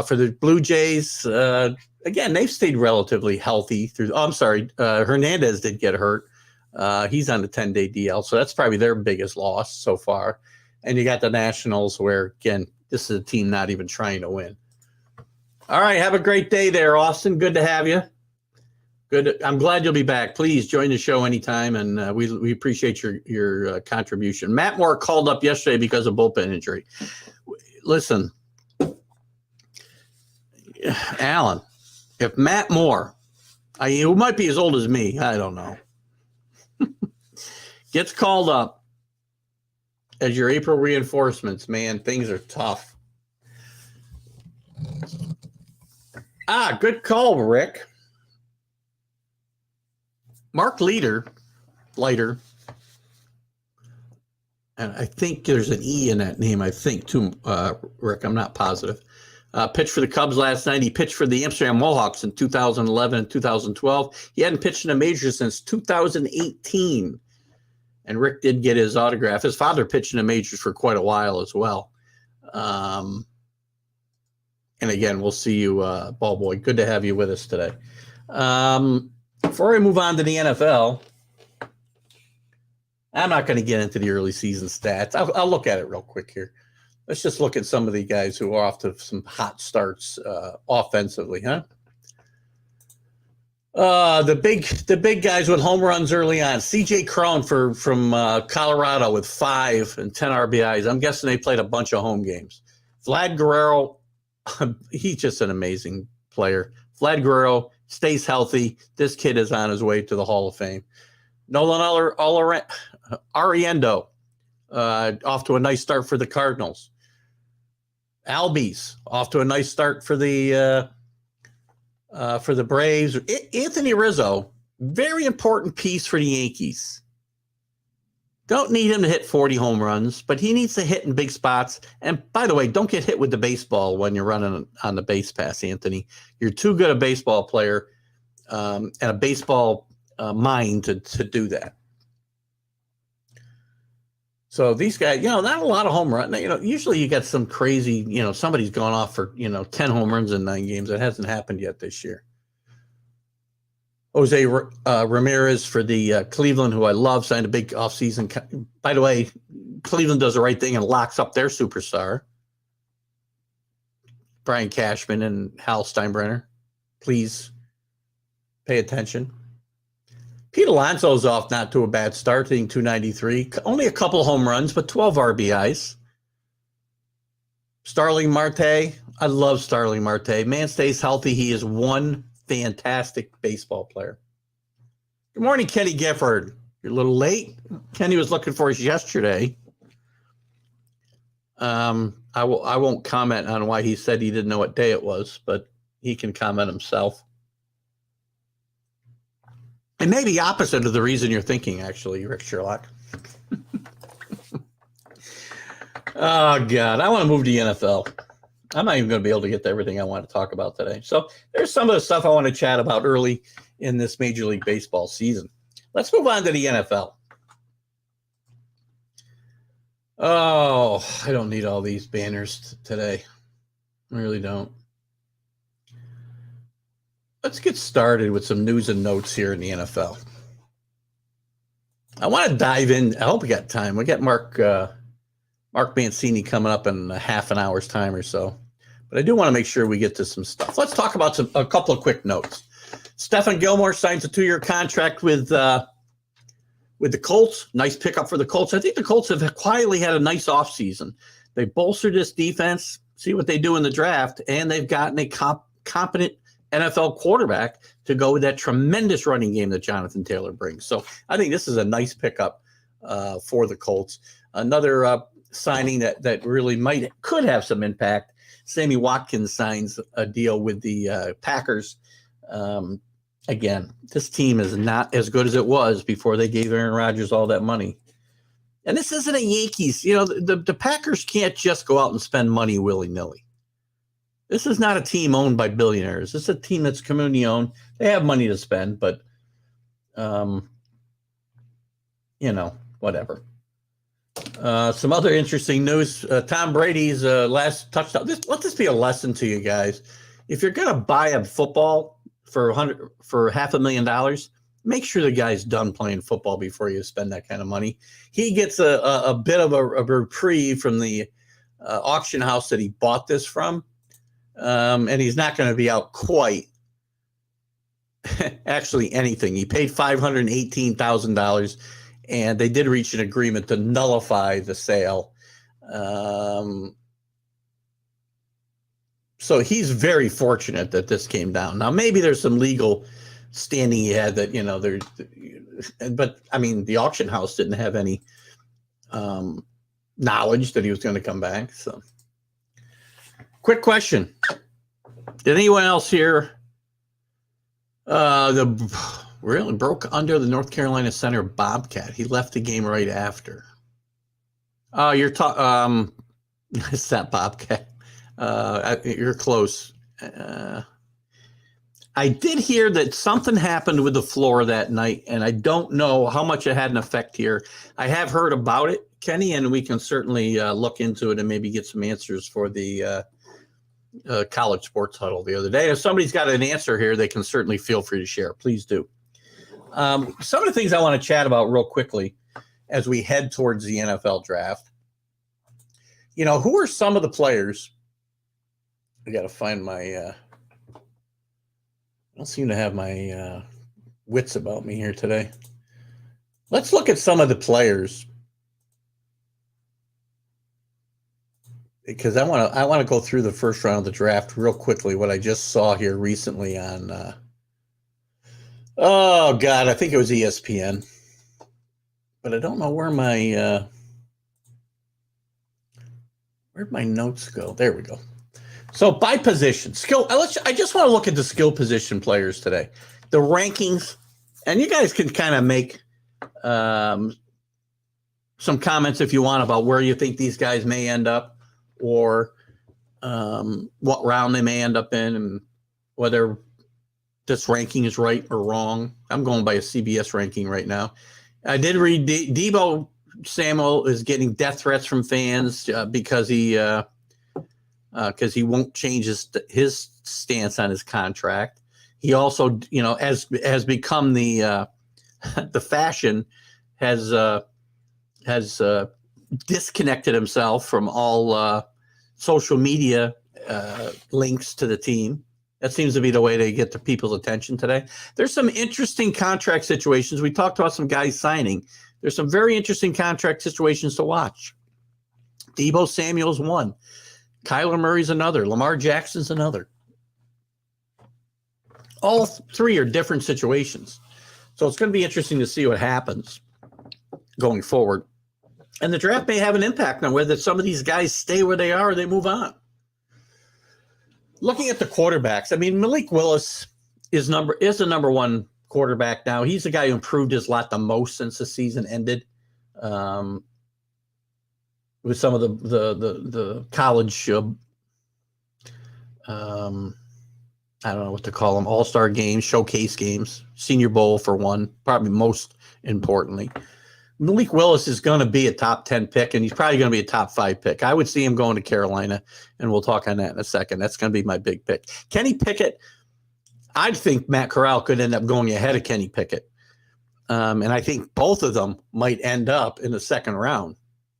S2: For the Blue Jays, again, they've stayed relatively healthy through. Oh, I'm sorry. Hernandez did get hurt. He's on the 10-day DL, so that's probably their biggest loss so far. And you got the Nationals where, again, this is a team not even trying to win. All right, have a great day there, Austin. Good to have you. Good. I'm glad you'll be back. Please join the show anytime, and we appreciate your contribution. Matt Moore called up yesterday because of bullpen injury. Listen, Alan, if Matt Moore, who might be as old as me, I don't know, gets called up as your April reinforcements, man, things are tough. Good call, Rick. Mark Leiter, and I think there's an E in that name, I think, too, Rick. I'm not positive. Pitched for the Cubs last night. He pitched for the Amsterdam Mohawks in 2011 and 2012. He hadn't pitched in a major since 2018. And Rick did get his autograph. His father pitched in the majors for quite a while as well. And again, we'll see you, Ball Boy. Good to have you with us today. Before I move on to the NFL, I'm not going to get into the early season stats. I'll look at it real quick here. Let's just look at some of the guys who are off to some hot starts offensively, huh? The big guys with home runs early on. C.J. Cron from Colorado with 5 and 10 RBIs. I'm guessing they played a bunch of home games. Vlad Guerrero, he's just an amazing player. Vlad Guerrero stays healthy. This kid is on his way to the Hall of Fame. Nolan Ariendo, off to a nice start for the Cardinals. Albies, off to a nice start for the Braves. Anthony Rizzo, very important piece for the Yankees. Don't need him to hit 40 home runs, but he needs to hit in big spots. And by the way, don't get hit with the baseball when you're running on the base pass, Anthony. You're too good a baseball player and a baseball mind to do that. So these guys, not a lot of home runs. Usually you get some crazy, somebody's gone off for, 10 home runs in 9 games. That hasn't happened yet this year. Jose Ramirez for the Cleveland, who I love, signed a big offseason. By the way, Cleveland does the right thing and locks up their superstar, Brian Cashman and Hal Steinbrenner. Please pay attention. Pete Alonso's off not to a bad start, hitting .293. Only a couple home runs, but 12 RBIs. Starling Marte. I love Starling Marte. Man stays healthy. He is one fantastic baseball player. Good morning, Kenny Gifford. You're a little late. Kenny was looking for us yesterday. I won't comment on why he said he didn't know what day it was, but he can comment himself. It may be opposite of the reason you're thinking, actually, Rick Sherlock. Oh, God. I want to move to the NFL. I'm not even going to be able to get to everything I want to talk about today. So there's some of the stuff I want to chat about early in this Major League Baseball season. Let's move on to the NFL. Oh, I don't need all these banners today. I really don't. Let's get started with some news and notes here in the NFL. I want to dive in. I hope we got time. We got Mark Mancini coming up in a half an hour's time or so. But I do want to make sure we get to some stuff. Let's talk about a couple of quick notes. Stephon Gilmore signs a 2-year contract with the Colts. Nice pickup for the Colts. I think the Colts have quietly had a nice offseason. They bolstered this defense, see what they do in the draft, and they've gotten a competent NFL quarterback to go with that tremendous running game that Jonathan Taylor brings. So I think this is a nice pickup for the Colts. Another signing that really could have some impact. Sammy Watkins signs a deal with the Packers. Again, this team is not as good as it was before they gave Aaron Rodgers all that money. And this isn't a Yankees. The Packers can't just go out and spend money willy-nilly. This is not a team owned by billionaires. This is a team that's community owned. They have money to spend, but, whatever. Some other interesting news. Tom Brady's last touchdown. Let this be a lesson to you guys. If you're going to buy a football for $500,000, make sure the guy's done playing football before you spend that kind of money. He gets a bit of a reprieve from the auction house that he bought this from. And he's not going to be out quite actually anything. He paid $518,000, and they did reach an agreement to nullify the sale. So he's very fortunate that this came down. Now, maybe there's some legal standing he had that, but I mean, the auction house didn't have any knowledge that he was going to come back. So, quick question. Did anyone else hear really broke under the North Carolina center Bobcat? He left the game right after. Oh, you're talking. It's that Bobcat. You're close. I did hear that something happened with the floor that night, and I don't know how much it had an effect here. I have heard about it, Kenny, and we can certainly look into it and maybe get some answers for the college sports huddle the other day. If somebody's got an answer here, they can certainly feel free to share. Please do. Some of the things I want to chat about real quickly as we head towards the NFL draft. Who are some of the players? I got to find my I don't seem to have my wits about me here today. Let's look at some of the players, because I want to go through the first round of the draft real quickly. What I just saw here recently on I think it was ESPN, but I don't know where where'd my notes go? There we go. So by position, skill. I just want to look at the skill position players today, the rankings, and you guys can kind of make some comments if you want about where you think these guys may end up, or what round they may end up in, and whether this ranking is right or wrong. I'm going by a CBS ranking right now. I did read Tebow Samuel is getting death threats from fans because he won't change his stance on his contract. He also, has become the fashion, has disconnected himself from all social media links to the team. That seems to be the way they get the people's attention today. There's some interesting contract situations. We talked about some guys signing. There's some very interesting contract situations to watch. Tebow Samuel's one. Kyler Murray's another. Lamar Jackson's another. All three are different situations. So it's going to be interesting to see what happens going forward. And the draft may have an impact on whether some of these guys stay where they are or they move on. Looking at the quarterbacks, I mean, Malik Willis is the number one quarterback now. He's the guy who improved his lot the most since the season ended. With some of the college, I don't know what to call them, all-star games, showcase games, Senior Bowl for one, probably most importantly. Malik Willis is going to be a top 10 pick, and he's probably going to be a top 5 pick. I would see him going to Carolina, and we'll talk on that in a second. That's going to be my big pick. Kenny Pickett, I think Matt Corral could end up going ahead of Kenny Pickett. And I think both of them might end up in the second round.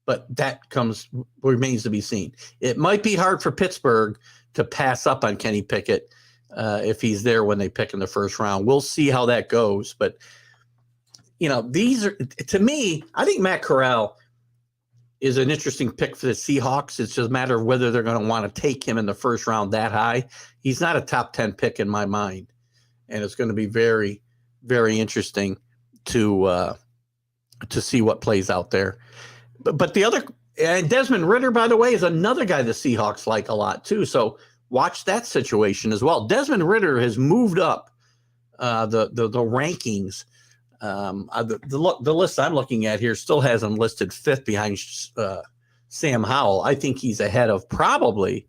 S2: But that remains to be seen. It might be hard for Pittsburgh to pass up on Kenny Pickett if he's there when they pick in the first round. We'll see how that goes. But, these are, to me, I think Matt Corral is an interesting pick for the Seahawks. It's just a matter of whether they're going to want to take him in the first round that high. He's not a top 10 pick in my mind. And it's going to be very, very interesting to see what plays out there. But the other And Desmond Ridder, by the way, is another guy the Seahawks like a lot too. So watch that situation as well. Desmond Ridder has moved up the rankings. The list I'm looking at here still has him listed 5th behind Sam Howell. I think he's ahead of probably.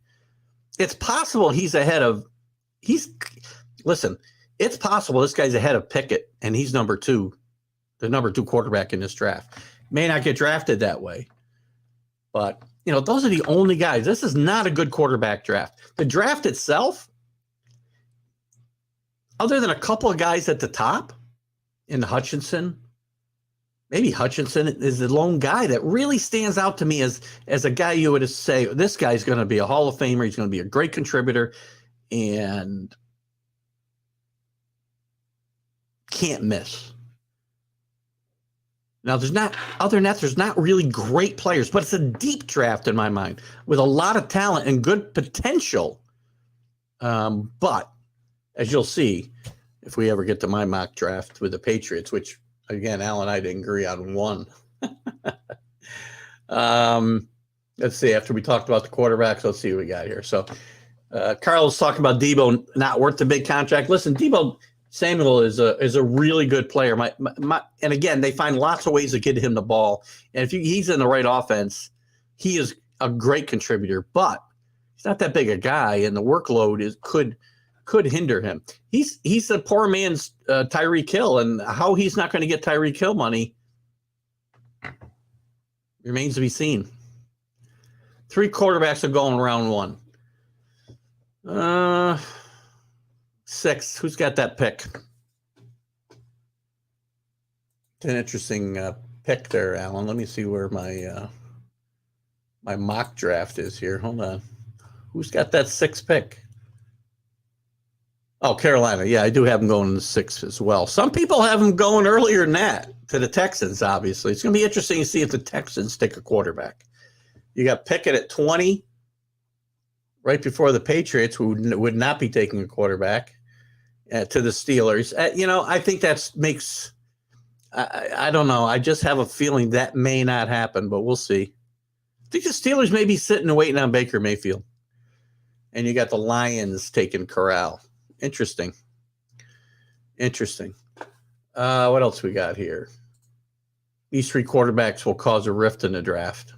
S2: It's possible he's ahead of. Listen, it's possible this guy's ahead of Pickett, and he's the number 2 quarterback in this draft. May not get drafted that way, but those are the only guys. This is not a good quarterback draft. The draft itself, other than a couple of guys at the top, in Hutchinson, maybe Hutchinson is the lone guy that really stands out to me as a guy you would say, this guy's going to be a Hall of Famer. He's going to be a great contributor and can't miss. Now, there's not really great players, but it's a deep draft in my mind with a lot of talent and good potential. But as you'll see, if we ever get to my mock draft with the Patriots, which, again, Al and I didn't agree on one. Let's see. After we talked about the quarterbacks, let's see what we got here. So Carlos talking about Tebow not worth the big contract. Listen, Tebow Samuel is a really good player. And again, they find lots of ways to get him the ball. And if he's in the right offense, he is a great contributor. But he's not that big a guy, and the workload could hinder him. He's a poor man's Tyreek Hill, and how he's not going to get Tyreek Hill money remains to be seen. 3 quarterbacks are going round 1. 6. Who's got that pick? It's an interesting pick there, Alan. Let me see where my my mock draft is here. Hold on. Who's got that 6th pick? Oh, Carolina. Yeah, I do have them going in the 6th as well. Some people have them going earlier than that to the Texans, obviously. It's going to be interesting to see if the Texans take a quarterback. You got Pickett at 20, right before the Patriots, who would not be taking a quarterback, to the Steelers. I think that makes I don't know. I just have a feeling that may not happen, but we'll see. I think the Steelers may be sitting and waiting on Baker Mayfield. And you got the Lions taking Corral. Interesting. What else we got here? These 3 quarterbacks will cause a rift in the draft.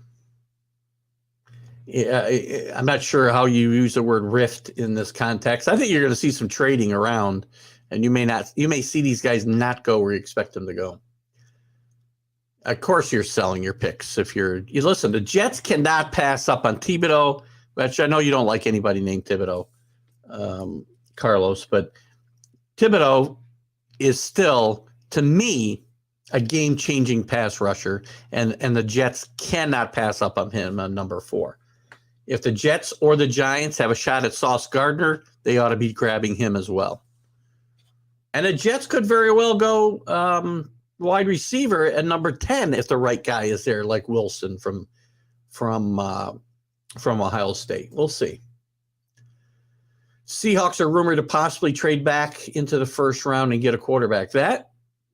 S2: Yeah, I'm not sure how you use the word rift in this context. I think you're going to see some trading around, and you may see these guys not go where you expect them to go. Of course, you're selling your picks. You listen, the Jets cannot pass up on Tebow, which I know you don't like anybody named Tebow. Carlos, but Tebow is still, to me, a game-changing pass rusher, and the Jets cannot pass up on him on number 4. If the Jets or the Giants have a shot at Sauce Gardner, they ought to be grabbing him as well. And the Jets could very well go wide receiver at number 10 if the right guy is there, like Wilson from Ohio State. We'll see. Seahawks are rumored to possibly trade back into the 1st round and get a quarterback.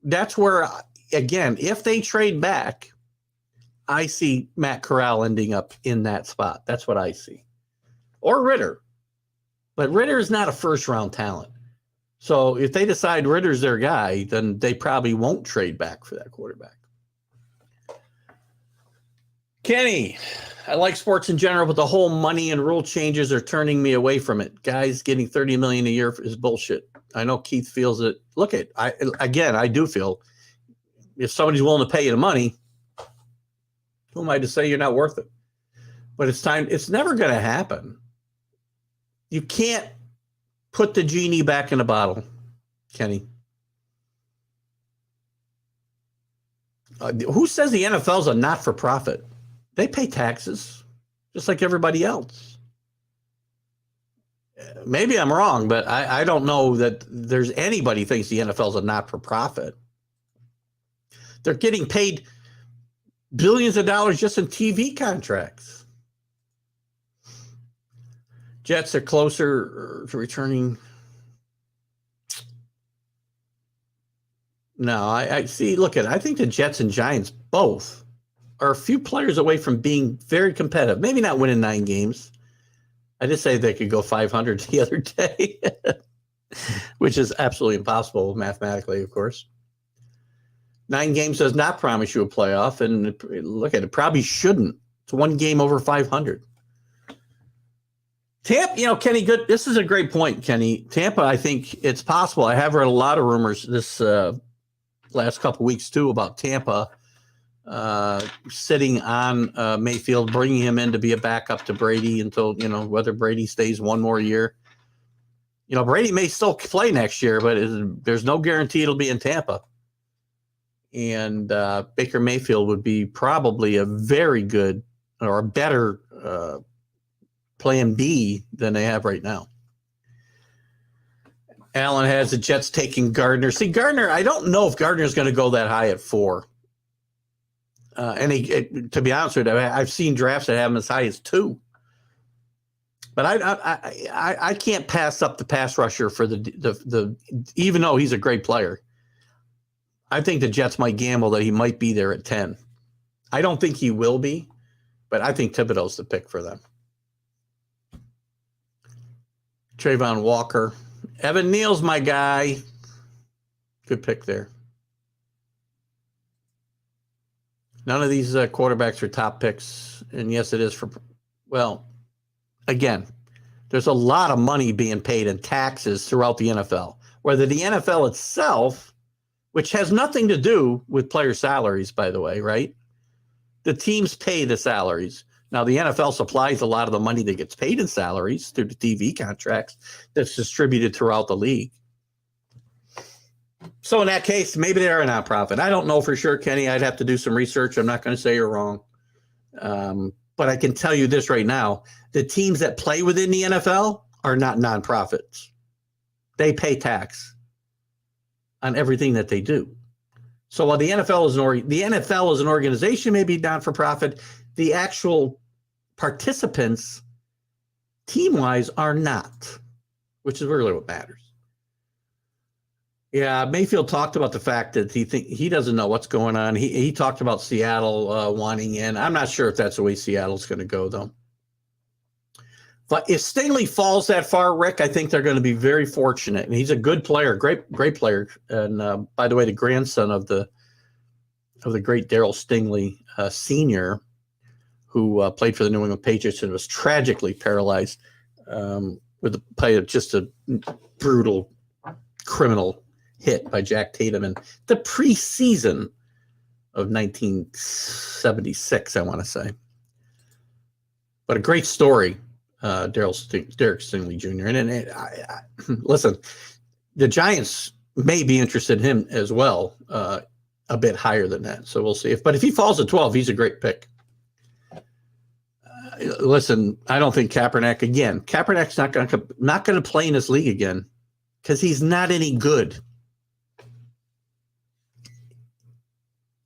S2: That's where, again, if they trade back, I see Matt Corral ending up in that spot. That's what I see. Or Ridder. But Ridder is not a 1st-round talent. So if they decide Ridder's their guy, then they probably won't trade back for that quarterback. Kenny, I like sports in general, but the whole money and rule changes are turning me away from it. Guys getting $30 million a year is bullshit. I know Keith feels it. Look, I do feel if somebody's willing to pay you the money, who am I to say you're not worth it? But it's time. It's never going to happen. You can't put the genie back in the bottle, Kenny. Who says the NFL is a not-for-profit? They pay taxes just like everybody else. Maybe I'm wrong, but I don't know that there's anybody thinks the NFL is a not-for-profit. They're getting paid billions of dollars just in TV contracts. Jets are closer to returning. No, I see. Look at it. I think the Jets and Giants both are a few players away from being very competitive. Maybe not winning 9 games. I did say they could go 500 the other day, which is absolutely impossible mathematically, of course. 9 games does not promise you a playoff, and look at it, probably shouldn't. It's 1 game over 500. Tampa, Kenny, good. This is a great point, Kenny. Tampa, I think it's possible. I have read a lot of rumors this last couple of weeks, too, about Tampa sitting on Mayfield, bringing him in to be a backup to Brady until, whether Brady stays 1 more year. Brady may still play next year, but there's no guarantee it'll be in Tampa. And Baker Mayfield would be probably a very good or a better plan B than they have right now. Allen has the Jets taking Gardner. See, Gardner, I don't know if Gardner's going to go that high at 4. To be honest with you, I've seen drafts that have him as high as 2. But I can't pass up the pass rusher for the even though he's a great player. I think the Jets might gamble that he might be there at 10. I don't think he will be, but I think Thibodeau's the pick for them. Trayvon Walker. Evan Neal's my guy. Good pick there. None of these quarterbacks are top picks. And yes, it is for, again, there's a lot of money being paid in taxes throughout the NFL. Whether the NFL itself, which has nothing to do with player salaries, by the way, right? The teams pay the salaries. Now, the NFL supplies a lot of the money that gets paid in salaries through the TV contracts that's distributed throughout the league. So in that case, maybe they're a nonprofit. I don't know for sure, Kenny. I'd have to do some research. I'm not going to say you're wrong. But I can tell you this right now. The teams that play within the NFL are not nonprofits. They pay tax on everything that they do. So while the NFL is an organization, maybe not-for-profit, the actual participants, team-wise, are not, which is really what matters. Yeah, Mayfield talked about the fact that he doesn't know what's going on. He talked about Seattle wanting in. I'm not sure if that's the way Seattle's going to go, though. But if Stingley falls that far, Rick, I think they're going to be very fortunate. And he's a good player, great player. And by the way, the grandson of the great Darryl Stingley Sr., who played for the New England Patriots and was tragically paralyzed with just a brutal criminal hit by Jack Tatum in the preseason of 1976, I want to say. But a great story, Derek Stingley Jr. And listen, the Giants may be interested in him as well, a bit higher than that. So we'll see. But if he falls at 12, he's a great pick. Listen, I don't think Kaepernick's not going to play in this league again because he's not any good.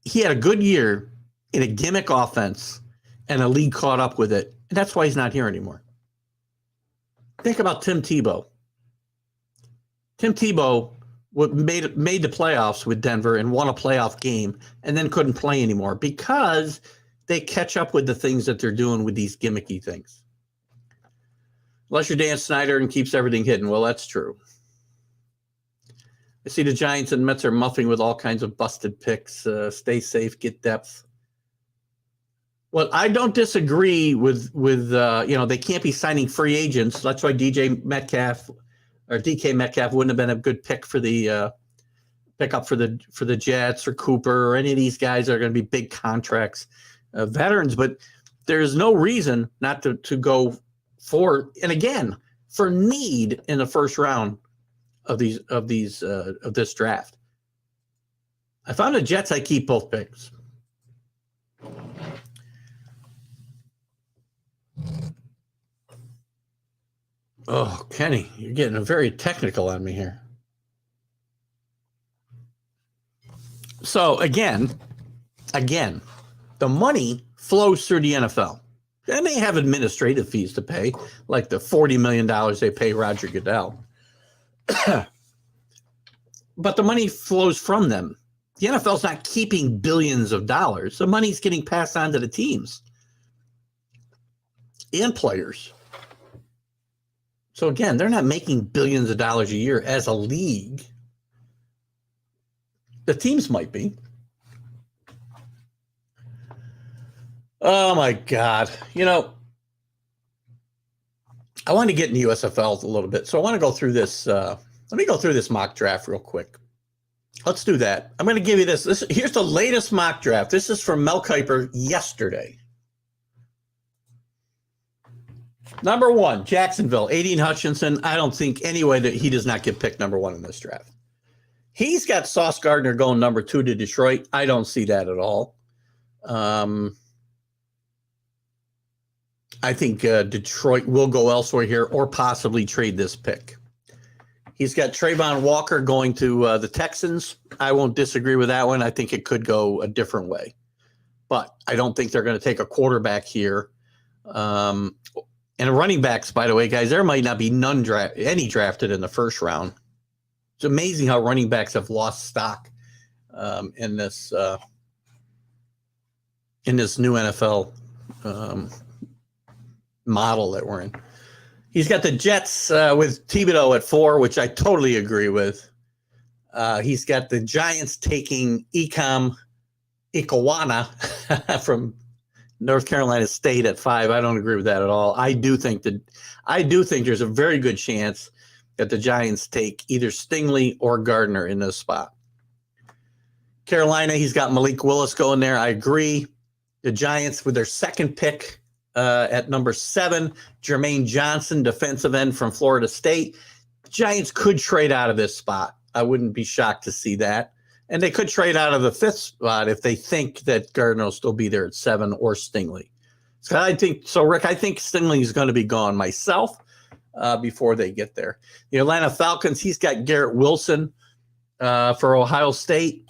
S2: He had a good year in a gimmick offense, and the league caught up with it. And that's why he's not here anymore. Think about Tim Tebow. Tim Tebow made the playoffs with Denver and won a playoff game and then couldn't play anymore because they catch up with the things that they're doing with these gimmicky things. Unless you're Dan Snyder and keeps everything hidden. Well, that's true. I see the Giants and Mets are muffing with all kinds of busted picks. Stay safe, get depth. Well, I don't disagree with they can't be signing free agents. That's why DK Metcalf wouldn't have been a good pick for the pickup for the Jets or Cooper or any of these guys that are going to be big contracts, veterans. But there's no reason not to go for, and again, for need in the first round of this draft. If I'm the Jets, I keep both picks. Oh, Kenny, you're getting very technical on me here. So again, the money flows through the NFL. And they have administrative fees to pay, like the $40 million they pay Roger Goodell. But the money flows from them. The NFL's not keeping billions of dollars. The money's getting passed on to the teams and players. So again, they're not making billions of dollars a year as a league. The teams might be. Oh my God. I want to get into USFL a little bit. So I want to go through this. Let me go through this mock draft real quick. Let's do that. I'm going to give you this. Here's the latest mock draft. This is from Mel Kiper yesterday. Number 1, Jacksonville, Aiden Hutchinson. I don't think any way that he does not get picked number 1 in this draft. He's got Sauce Gardner going number 2 to Detroit. I don't see that at all. I think Detroit will go elsewhere here or possibly trade this pick. He's got Trayvon Walker going to the Texans. I won't disagree with that one. I think it could go a different way. But I don't think they're going to take a quarterback here. And running backs, by the way, guys, there might not be any drafted in the first round. It's amazing how running backs have lost stock in this new NFL model that we're in. He's got the Jets with Tebow at 4, which I totally agree with. He's got the Giants taking Ikem Ikawana from North Carolina State at 5. I don't agree with that at all. I do think there's a very good chance that the Giants take either Stingley or Gardner in this spot. Carolina, he's got Malik Willis going there. I agree. The Giants with their second pick at number 7, Jermaine Johnson, defensive end from Florida State. The Giants could trade out of this spot. I wouldn't be shocked to see that. And they could trade out of the 5th spot if they think that Gardner will still be there at 7 or Stingley. So Rick, I think Stingley is going to be gone myself before they get there. The Atlanta Falcons, he's got Garrett Wilson for Ohio State.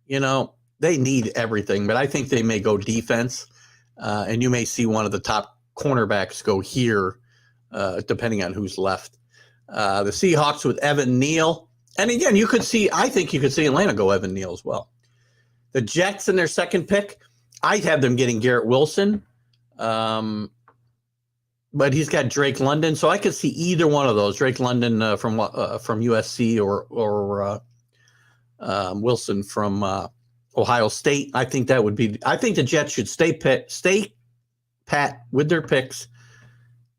S2: They need everything, but I think they may go defense. And you may see one of the top cornerbacks go here, depending on who's left. The Seahawks with Evan Neal. And again, I think you could see Atlanta go Evan Neal as well. The Jets in their second pick, I'd have them getting Garrett Wilson. But he's got Drake London. So I could see either one of those, Drake London from USC or Wilson from Ohio State. I think the Jets should stay pat with their picks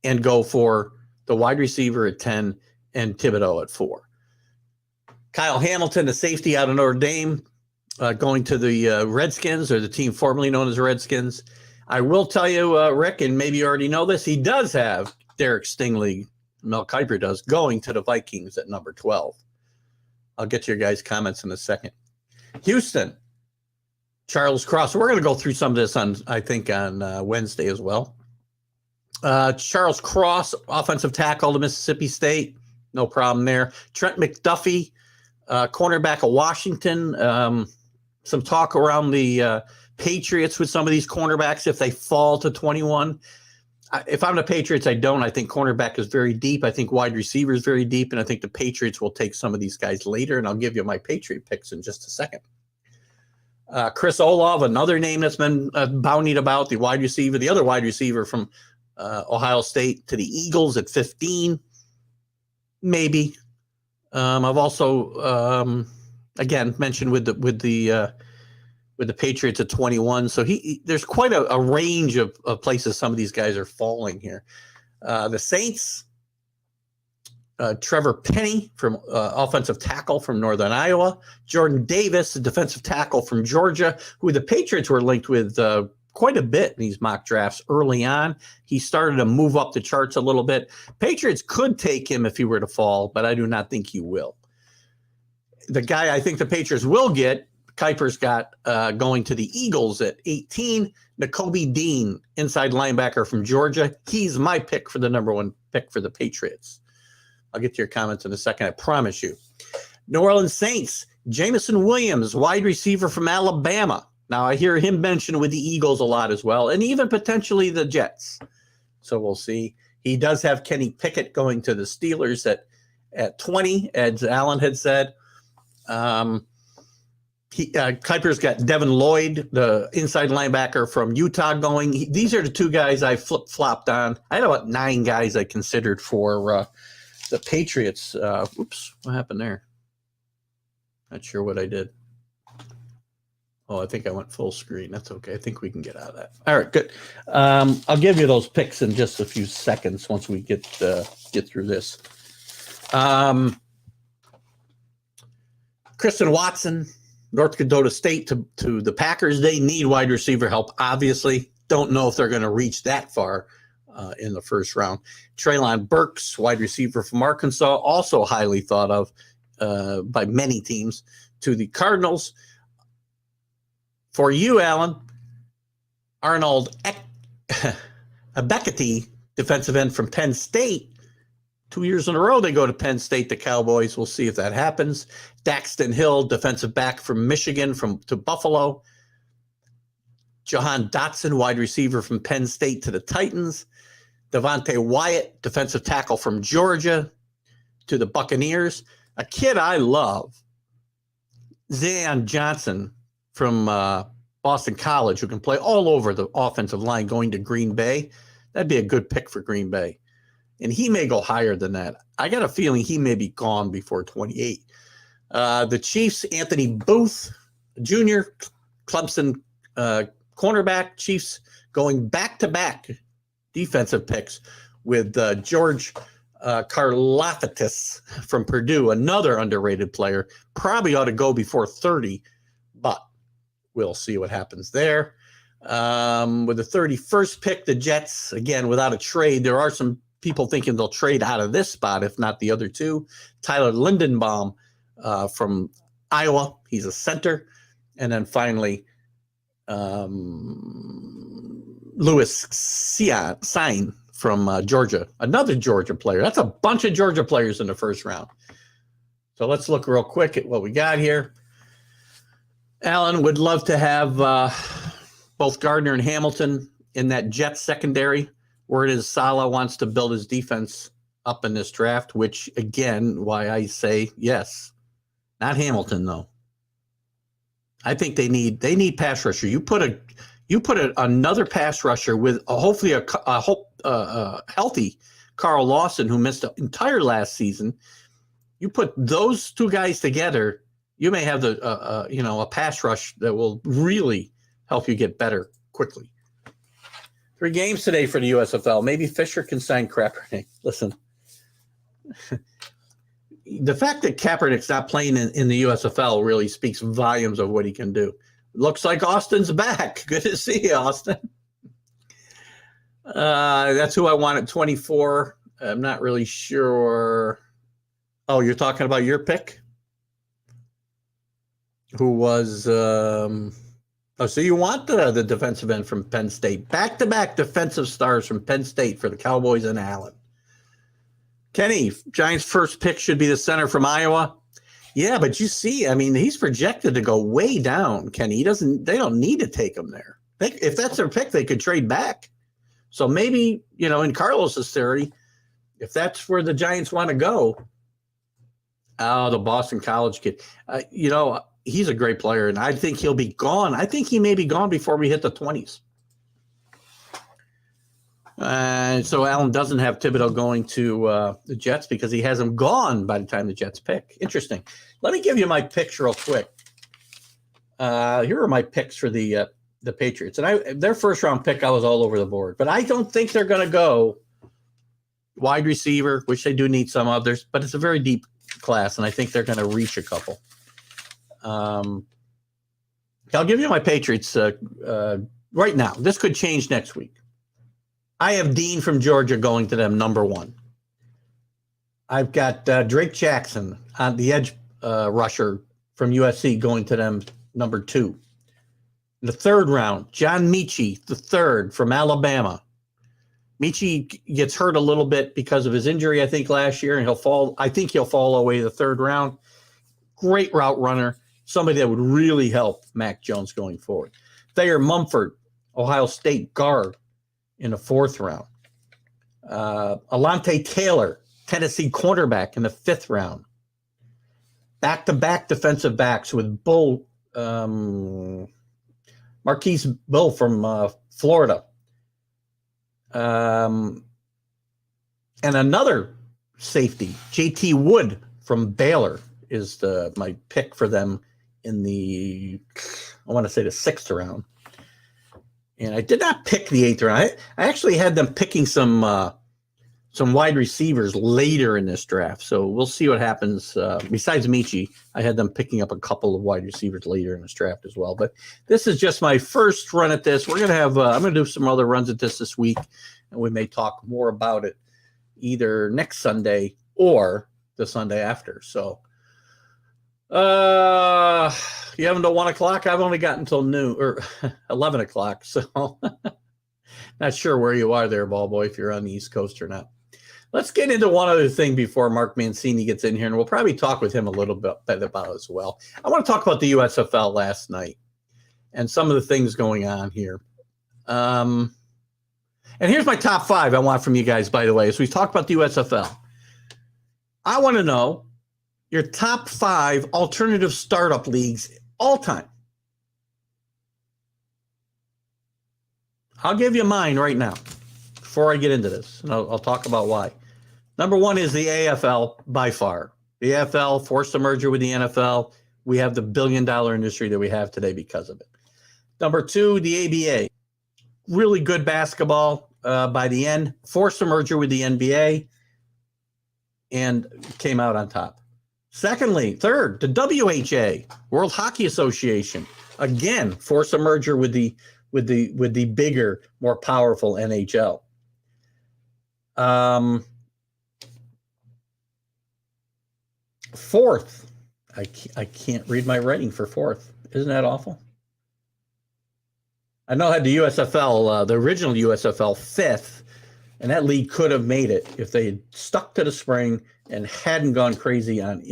S2: and go for the wide receiver at 10 and Thibodeau at 4. Kyle Hamilton, the safety out of Notre Dame, going to the Redskins, or the team formerly known as the Redskins. I will tell you, Rick, and maybe you already know this, he does have Derek Stingley, Mel Kiper does, going to the Vikings at number 12. I'll get to your guys' comments in a second. Houston, Charles Cross. We're going to go through some of this on Wednesday as well. Charles Cross, offensive tackle to Mississippi State. No problem there. Trent McDuffie, cornerback of Washington. Some talk around the Patriots with some of these cornerbacks if they fall to 21. If I'm the Patriots, I don't. I think cornerback is very deep. I think wide receiver is very deep, and I think the Patriots will take some of these guys later, and I'll give you my Patriot picks in just a second. Chris Olave, another name that's been boundied about, the other wide receiver from Ohio State to the Eagles at 15. Maybe. I've also again mentioned with the Patriots at 21. So there's quite a range of places some of these guys are falling here. The Saints, Trevor Penny from offensive tackle from Northern Iowa, Jordan Davis, a defensive tackle from Georgia, who the Patriots were linked with quite a bit in these mock drafts early on. He started to move up the charts a little bit. Patriots could take him if he were to fall, but I do not think he will. The guy I think the Patriots will get, Kuiper's got going to the Eagles at 18, Nakobe Dean, inside linebacker from Georgia. He's my pick for the number 1 pick for the Patriots. I'll get to your comments in a second, I promise you. New Orleans Saints, Jameson Williams, wide receiver from Alabama. Now, I hear him mentioned with the Eagles a lot as well, and even potentially the Jets. So we'll see. He does have Kenny Pickett going to the Steelers at 20, as Alan had said. Kuiper's got Devin Lloyd, the inside linebacker from Utah, going. These are the two guys I flip-flopped on. I had about 9 guys I considered for the Patriots. Oops, what happened there? Not sure what I did. Oh, I think I went full screen. That's okay. I think we can get out of that. All right, good. I'll give you those picks in just a few seconds once we get through this. Kristen Watson, North Dakota State to the Packers. They need wide receiver help, obviously. Don't know if they're going to reach that far in the first round. Treylon Burks, wide receiver from Arkansas, also highly thought of by many teams, to the Cardinals. For you, Alan, Arnold Ebiketie, defensive end from Penn State. 2 years in a row they go to Penn State, the Cowboys. We'll see if that happens. Daxton Hill, defensive back from Michigan to Buffalo. Jahan Dotson, wide receiver from Penn State to the Titans. Devontae Wyatt, defensive tackle from Georgia to the Buccaneers. A kid I love, Zion Johnson from Boston College, who can play all over the offensive line, going to Green Bay. That'd be a good pick for Green Bay. And he may go higher than that. I got a feeling he may be gone before 28. The Chiefs, Anthony Booth Jr., Clemson cornerback. Chiefs going back-to-back defensive picks with George Karlaftis from Purdue, another underrated player. Probably ought to go before 30, but we'll see what happens there. With the 31st pick, the Jets, again, without a trade, there are some people thinking they'll trade out of this spot, if not the other two. Tyler Lindenbaum from Iowa. He's a center. And then finally, Louis Sine from Georgia, another Georgia player. That's a bunch of Georgia players in the first round. So let's look real quick at what we got here. Alan would love to have both Gardner and Hamilton in that Jets secondary. Word is Saleh wants to build his defense up in this draft, which, again, why I say yes. Not Hamilton, though. I think they need pass rusher. You put another pass rusher with hopefully a healthy Carl Lawson, who missed the entire last season. You put those two guys together, you may have a pass rush that will really help you get better quickly. 3 games today for the USFL. Maybe Fisher can sign Kaepernick. Listen, the fact that Kaepernick's not playing in the USFL really speaks volumes of what he can do. Looks like Austin's back. Good to see you, Austin. That's who I want at 24. I'm not really sure. Oh, you're talking about your pick? Who was so you want the defensive end from Penn State. Back-to-back defensive stars from Penn State for the Cowboys and Allen. Kenny, Giants' first pick should be the center from Iowa. Yeah, but you see, I mean, he's projected to go way down, Kenny. They don't need to take him there. If that's their pick, they could trade back. So maybe, in Carlos's theory, if that's where the Giants want to go, the Boston College kid, he's a great player, and I think he'll be gone. I think he may be gone before we hit the 20s. So Allen doesn't have Thibodeau going to the Jets because he has him gone by the time the Jets pick. Interesting. Let me give you my picks real quick. Here are my picks for the Patriots. And their first-round pick, I was all over the board. But I don't think they're going to go wide receiver, which they do need some others. But it's a very deep class, and I think they're going to reach a couple. I'll give you my Patriots right now. This could change next week. I have Dean from Georgia going to them number 1. I've got Drake Jackson on the edge rusher from USC going to them number 2. In the 3rd round, John Mechie, the 3rd from Alabama. Mechie gets hurt a little bit because of his injury, I think, last year, and he'll fall away the 3rd round. Great route runner, somebody that would really help Mac Jones going forward. Thayer Mumford, Ohio State guard, in the 4th round. Alante Taylor, Tennessee cornerback, in the 5th round. Back-to-back defensive backs with Bo Marquise Bill from Florida. And another safety, JT Wood from Baylor, is my pick for them in the 6th round. And I did not pick the 8th round. I actually had them picking some wide receivers later in this draft. So we'll see what happens. Besides Michi, I had them picking up a couple of wide receivers later in this draft as well. But this is just my first run at this. We're going to have I'm going to do some other runs at this week, and we may talk more about it either next Sunday or the Sunday after. So you have until 1 o'clock. I've only got until noon or 11 o'clock. So not sure where you are there, ball boy, if you're on the East Coast or not. Let's get into one other thing before Mark Mancini gets in here, and we'll probably talk with him a little bit about it as well. I want to talk about the USFL last night and some of the things going on here. And here's my top 5 I want from you guys, by the way, as we talk about the USFL. I want to know your top 5 alternative startup leagues all time. I'll give you mine right now before I get into this, and I'll talk about why. Number 1 is the AFL by far. The AFL forced a merger with the NFL. We have the billion-dollar industry that we have today because of it. Number 2, the ABA. Really good basketball by the end. Forced a merger with the NBA and came out on top. Secondly, third, the WHA, World Hockey Association. Again, forced a merger with the bigger, more powerful NHL. Fourth, I can't read my writing for fourth. Isn't that awful? I know I had the USFL, the original USFL, 5th, and that league could have made it if they had stuck to the spring and hadn't gone crazy on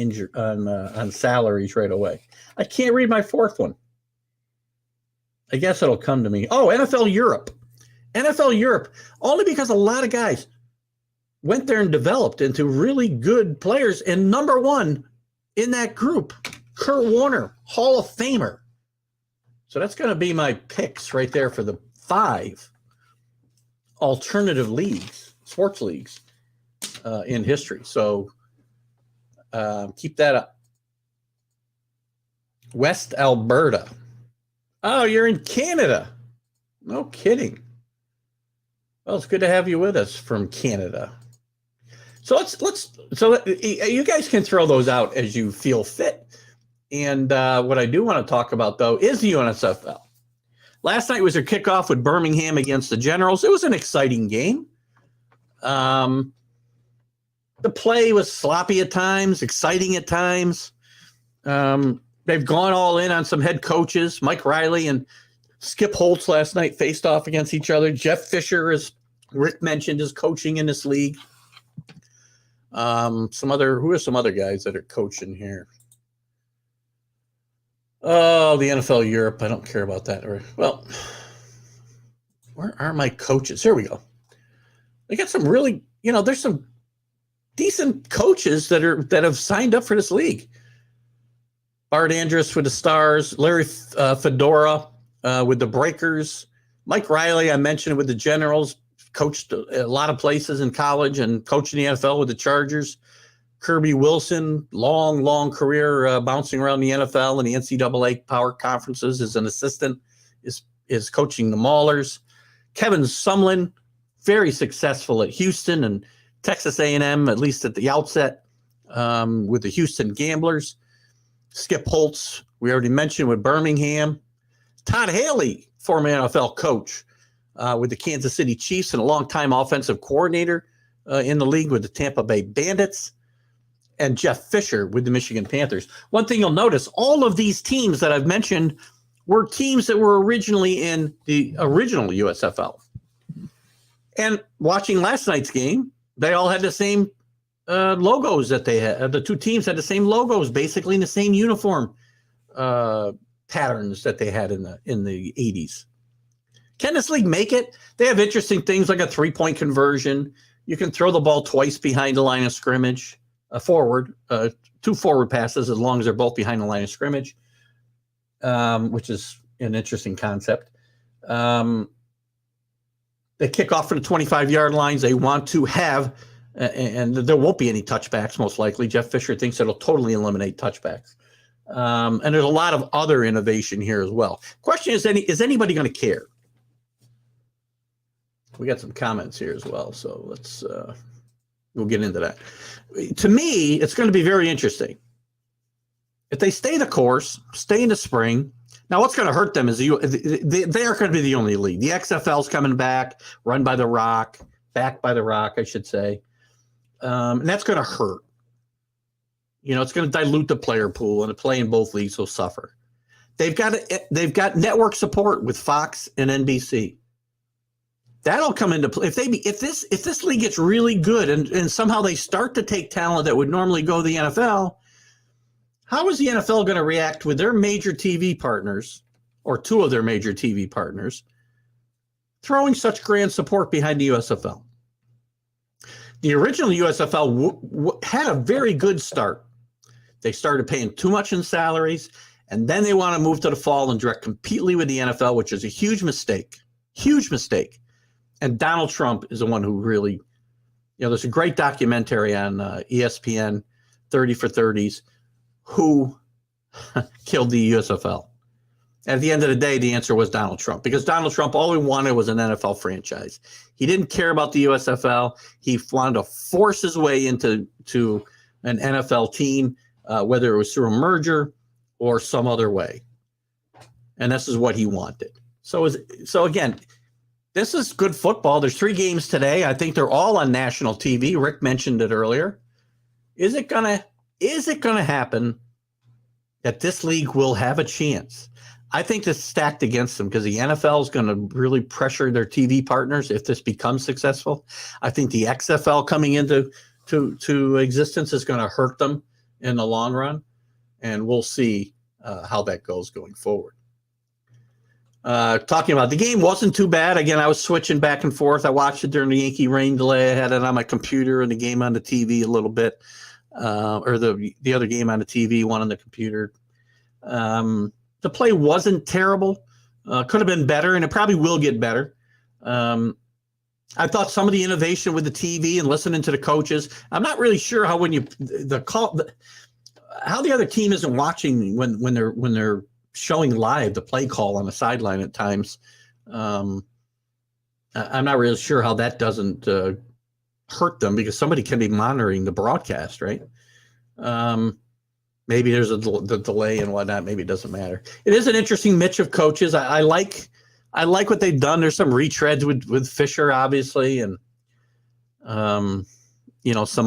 S2: salaries right away. I can't read my 4th one. I guess it'll come to me. Oh, NFL Europe. NFL Europe, only because a lot of guys went there and developed into really good players. And number 1 in that group, Kurt Warner, Hall of Famer. So that's going to be my picks right there for the 5 alternative leagues, sports leagues in history. So keep that up. West Alberta. Oh, you're in Canada. No kidding. Well, it's good to have you with us from Canada. So you guys can throw those out as you feel fit. And what I do want to talk about, though, is the USFL. Last night was their kickoff with Birmingham against the Generals. It was an exciting game. The play was sloppy at times, exciting at times. They've gone all in on some head coaches. Mike Riley and Skip Holtz last night faced off against each other. Jeff Fisher, as Rick mentioned, is coaching in this league. Who are some other guys that are coaching here? Oh, the NFL Europe. I don't care about that. Well, where are my coaches? Here we go. They got some really, there's some decent coaches that have signed up for this league. Bart Andrus with the Stars, Larry Fedora with the Breakers, Mike Riley, I mentioned, with the Generals, coached a lot of places in college and coached in the NFL with the Chargers. Kirby Wilson, long career bouncing around the NFL and the NCAA power conferences as an assistant, is coaching the Maulers. Kevin Sumlin, very successful at Houston and Texas A&M, at least at the outset, with the Houston Gamblers. Skip Holtz, we already mentioned, with Birmingham. Todd Haley, former NFL coach with the Kansas City Chiefs and a longtime offensive coordinator in the league with the Tampa Bay Bandits. And Jeff Fisher with the Michigan Panthers. One thing you'll notice, all of these teams that I've mentioned were teams that were originally in the original USFL. And watching last night's game, they all had the same logos that they had. The two teams had the same logos, basically in the same uniform patterns that they had in the 80s. Can this league make it? They have interesting things like a 3-point conversion. You can throw the ball twice behind the line of scrimmage. Two forward passes as long as they're both behind the line of scrimmage. which is an interesting concept. They kick off for the 25-yard lines. They want to have, and there won't be any touchbacks, most likely. Jeff Fisher thinks it'll totally eliminate touchbacks. And there's a lot of other innovation here as well. Question is anybody going to care? We got some comments here as well, so let's we'll get into that. To me, it's going to be very interesting. If they stay the course, stay in the spring. Now, what's going to hurt them is they aren't going to be the only league. The XFL's coming back, run by The Rock, backed by The Rock, I should say. And that's going to hurt. It's going to dilute the player pool, and the play in both leagues will suffer. They've got network support with Fox and NBC. That'll come into play. If this league gets really good and somehow they start to take talent that would normally go to the NFL, how is the NFL going to react with their major TV partners, or two of their major TV partners, throwing such grand support behind the USFL? The original USFL had a very good start. They started paying too much in salaries, and then they want to move to the fall and direct completely with the NFL, which is a huge mistake. Huge mistake. And Donald Trump is the one who really, there's a great documentary on ESPN, 30 for 30s, who killed the USFL. At the end of the day, the answer was Donald Trump, because Donald Trump, all he wanted was an NFL franchise. He didn't care about the USFL. He wanted to force his way into an NFL team, whether it was through a merger or some other way. And this is what he wanted. So again, this is good football. There's 3 games today. I think they're all on national TV. Rick mentioned it earlier. Is it gonna happen that this league will have a chance? I think this is stacked against them, because the NFL is going to really pressure their TV partners if this becomes successful. I think the XFL coming into existence is going to hurt them in the long run, and we'll see how that goes going forward. Talking about the game, wasn't too bad. Again, I was switching back and forth. I watched it during the Yankee rain delay. I had it on my computer and the game on the TV a little bit, or the other game on the TV, one on the computer. The play wasn't terrible. Could have been better, and it probably will get better. I thought some of the innovation with the TV and listening to the coaches, I'm not really sure how how the other team isn't watching when they're showing live the play call on the sideline at times. I'm not really sure how that doesn't hurt them, because somebody can be monitoring the broadcast, right? Maybe there's the delay and whatnot. Maybe it doesn't matter. It is an interesting mix of coaches. I like what they've done. There's some retreads with Fisher, obviously, and some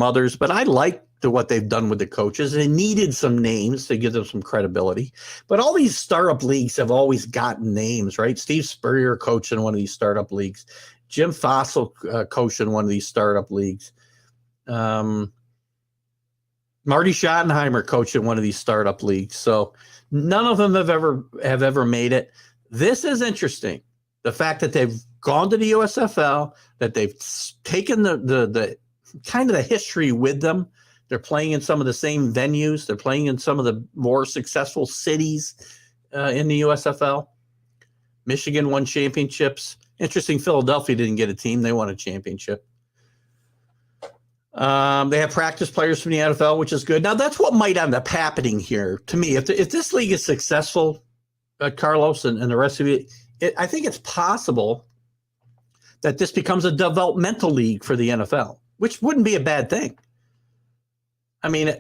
S2: others. But I like what they've done with the coaches. They needed some names to give them some credibility. But all these startup leagues have always gotten names, right? Steve Spurrier coached in one of these startup leagues. Jim Fossil coached in one of these startup leagues. Marty Schottenheimer coached in one of these startup leagues. So none of them have ever made it. This is interesting. The fact that they've gone to the USFL, that they've taken the kind of the history with them. They're playing in some of the same venues. They're playing in some of the more successful cities in the USFL. Michigan won championships. Interesting, Philadelphia didn't get a team. They won a championship. They have practice players from the NFL, which is good. Now, that's what might end up happening here to me. If this league is successful, Carlos and the rest of it, I think it's possible that this becomes a developmental league for the NFL, which wouldn't be a bad thing. I mean,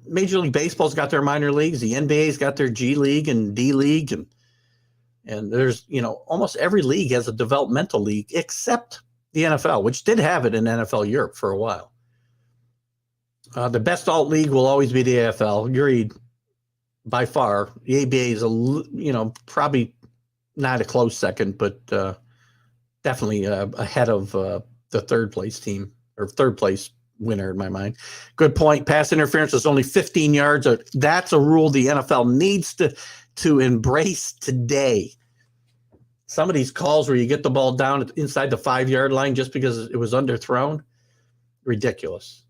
S2: Major League Baseball's got their minor leagues. The NBA's got their G League and D League. And there's, almost every league has a developmental league except the NFL, which did have it in NFL Europe for a while. The best alt league will always be the AFL. Agreed, by far. The ABA is probably not a close second, but definitely ahead of the third place team, or third place winner in my mind. Good point. Pass interference is only 15 yards. That's a rule the NFL needs to embrace today. Some of these calls where you get the ball down inside the 5-yard line just because it was underthrown, ridiculous.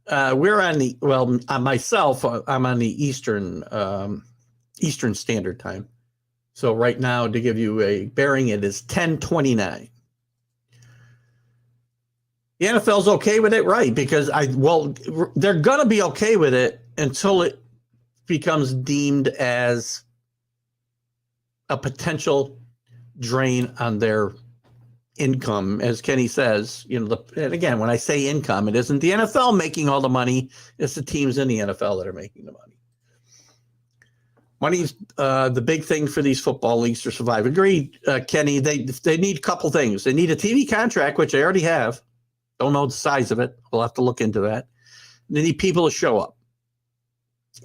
S2: We're on myself, I'm on the Eastern Eastern Standard Time. So right now, to give you a bearing, it is 10:29. The NFL's okay with it, right? Because they're going to be okay with it until it becomes deemed as a potential drain on their income. As Kenny says, and again, when I say income, it isn't the NFL making all the money. It's the teams in the NFL that are making the money. Money's the big thing for these football leagues to survive. Agreed, Kenny. They need a couple things. They need a TV contract, which they already have. Don't know the size of it. We'll have to look into that. They need people to show up.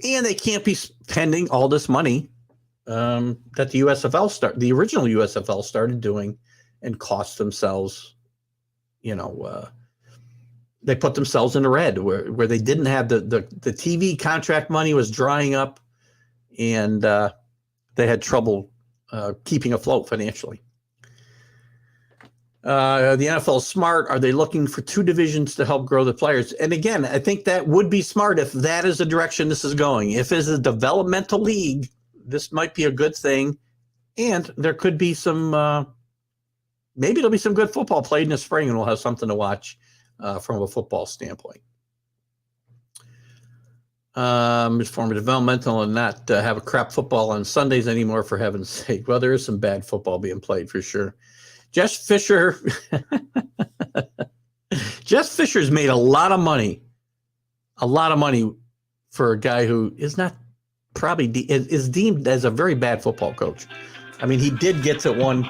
S2: And they can't be spending all this money that the original USFL started doing and cost themselves, they put themselves in the red where they didn't have the TV contract money was drying up and they had trouble keeping afloat financially. The NFL is smart. Are they looking for two divisions to help grow the players? And again, I think that would be smart if that is the direction this is going. If it's a developmental league, this might be a good thing. And there could be some, maybe there'll be some good football played in the spring and we'll have something to watch from a football standpoint. It's form of developmental and not have a crap football on Sundays anymore, for heaven's sake. Well, there is some bad football being played for sure. Jeff Fisher's made a lot of money for a guy who is not is deemed as a very bad football coach. I mean, he did get to one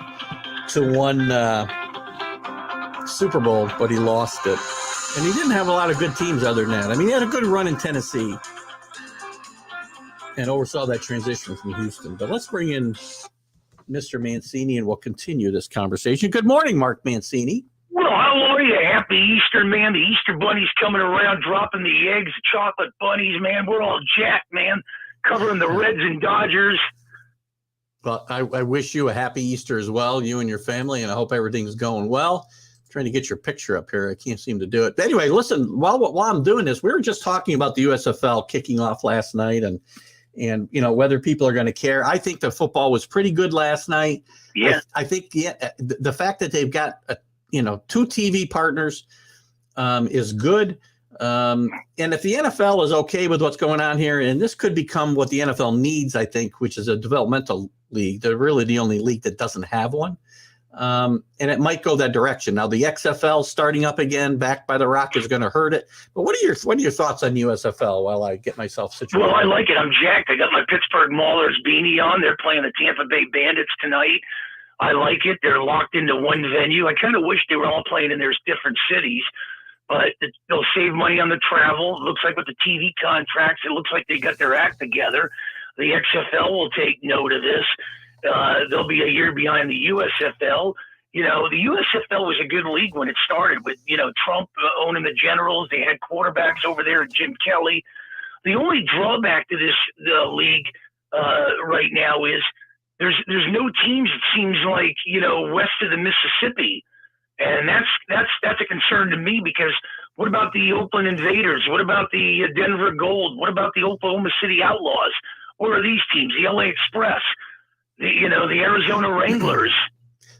S2: Super Bowl, but he lost it. And he didn't have a lot of good teams other than that. I mean, he had a good run in Tennessee and oversaw that transition from Houston. But let's bring in Mr. Mancini, and we'll continue this conversation. Good morning, Mark Mancini.
S3: Well, how are you? Happy Easter, man. The Easter bunny's coming around, dropping the eggs, the chocolate bunnies, man. We're all jacked, man, covering the Reds and Dodgers.
S2: Well, I wish you a happy Easter as well, you and your family, and I hope everything's going well. I'm trying to get your picture up here. I can't seem to do it. But anyway, listen, while I'm doing this, we were just talking about the USFL kicking off last night and whether people are going to care. I think the football was pretty good last night.
S3: Yeah.
S2: I think the fact that they've got two TV partners is good. And if the NFL is okay with what's going on here, and this could become what the NFL needs, I think, which is a developmental league. They're really the only league that doesn't have one. And it might go that direction. Now the XFL starting up again, backed by The Rock, is going to hurt it. But what are your thoughts on USFL while I get myself situated?
S3: Well, I like it. I'm jacked. I got my Pittsburgh Maulers beanie on. They're playing the Tampa Bay Bandits tonight. I like it. They're locked into one venue. I kind of wish they were all playing in their different cities, but they'll save money on the travel. It looks like with the TV contracts, it looks like they got their act together. The XFL will take note of this. They'll be a year behind the USFL. The USFL was a good league when it started with, Trump owning the Generals. They had quarterbacks over there, Jim Kelly. The only drawback to this league right now is there's no teams, it seems like, west of the Mississippi. And that's a concern to me because what about the Oakland Invaders? What about the Denver Gold? What about the Oklahoma City Outlaws? What are these teams? The LA Express? The Arizona Wranglers.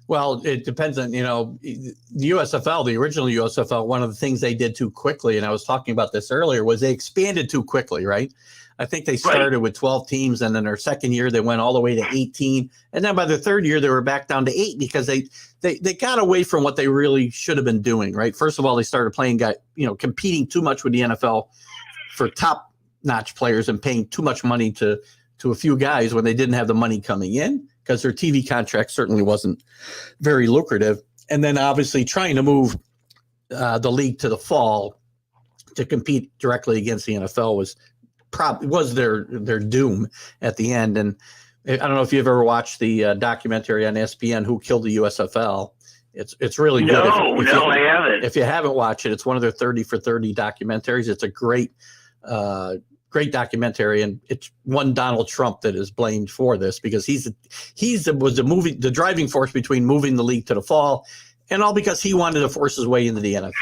S2: Well, it depends on, the USFL, the original USFL, one of the things they did too quickly, and I was talking about this earlier, was they expanded too quickly, right? I think they started with 12 teams, and then their second year, they went all the way to 18. And then by the third year, they were back down to 8 because they got away from what they really should have been doing, right? First of all, they started playing, competing too much with the NFL for top-notch players and paying too much money to a few guys when they didn't have the money coming in because their TV contract certainly wasn't very lucrative. And then obviously trying to move the league to the fall to compete directly against the NFL was their doom at the end. And I don't know if you've ever watched the documentary on ESPN, Who Killed the USFL. It's really good.
S3: No, I haven't.
S2: If you haven't watched it, it's one of their 30 for 30 documentaries. It's a great documentary, and it's one Donald Trump that is blamed for this because was the driving force between moving the league to the fall, and all because he wanted to force his way into the NFL.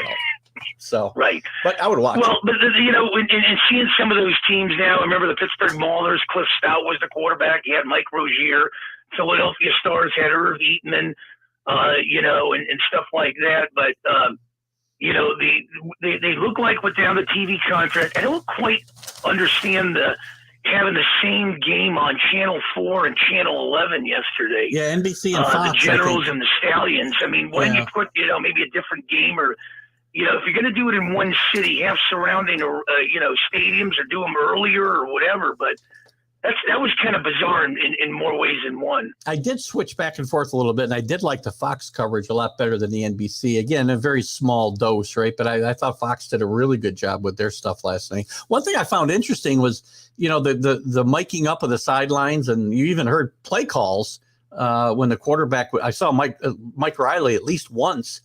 S2: So,
S3: right.
S2: But I would watch.
S3: Well, but and seeing some of those teams now. I remember the Pittsburgh Maulers. Cliff Stout was the quarterback. He had Mike Rozier. Philadelphia Stars had Irv Eatman. And stuff like that. But they look like without the TV contract. I don't quite understand having the same game on Channel 4 and Channel 11 yesterday.
S2: Yeah, NBC and Fox.
S3: The Generals and the Stallions. I mean, why don't you put, maybe a different game or, if you're going to do it in one city, have surrounding, stadiums or do them earlier or whatever. But that was kind of bizarre in more ways than one.
S2: I did switch back and forth a little bit, and I did like the Fox coverage a lot better than the NBC. Again, a very small dose, right? But I thought Fox did a really good job with their stuff last night. One thing I found interesting was, the miking up of the sidelines, and you even heard play calls when the quarterback. I saw Mike Riley at least once,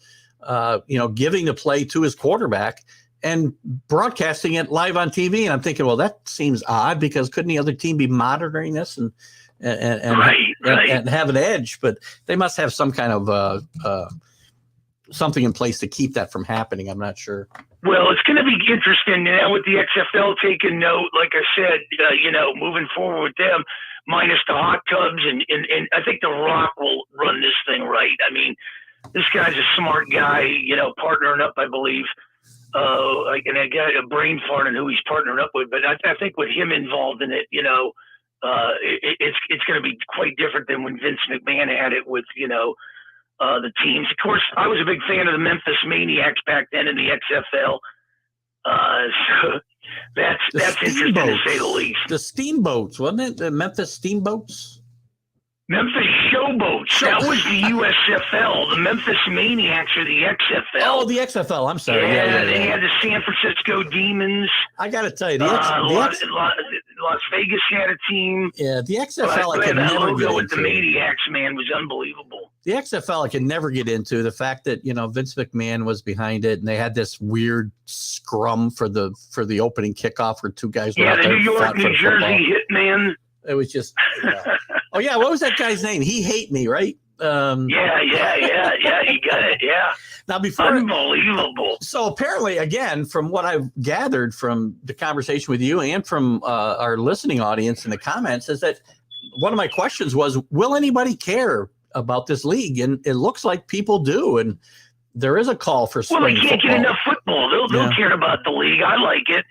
S2: giving the play to his quarterback and broadcasting it live on TV. And I'm thinking, well, that seems odd because couldn't the other team be monitoring this and have an edge? But they must have some kind of something in place to keep that from happening. I'm not sure.
S3: Well, it's going to be interesting now with the XFL taking note, like I said, moving forward with them, minus the hot tubs. And I think The Rock will run this thing right. I mean, this guy's a smart guy, partnering up, I believe. And I got a brain fart on who he's partnering up with, but I think with him involved in it, it's going to be quite different than when Vince McMahon had it with, the teams. Of course, I was a big fan of the Memphis Maniacs back then in the XFL. So that's interesting to say the least.
S2: The Steamboats, wasn't it? The Memphis Steamboats?
S3: Memphis Showboats. That was the USFL. The Memphis Maniacs are the XFL.
S2: Oh, the XFL. I'm sorry.
S3: Yeah, they had the San Francisco Demons.
S2: I got to tell you,
S3: Las Vegas had a team.
S2: Yeah, the XFL I could never get
S3: with
S2: into.
S3: The Maniacs, man, was unbelievable.
S2: The XFL I could never get into. The fact that Vince McMahon was behind it, and they had this weird scrum for the opening kickoff where two guys were out there.
S3: The New York, New Jersey Hitman.
S2: It was just. Oh yeah, what was that guy's name? He Hate Me, right?
S3: Yeah. You got it. Yeah.
S2: Now before,
S3: unbelievable.
S2: So apparently, again, from what I've gathered from the conversation with you and from our listening audience in the comments, is that one of my questions was, will anybody care about this league? And it looks like people do, and there is a call for spring
S3: football. Well, they can't
S2: football.
S3: get enough football. They'll care about the league. I like it.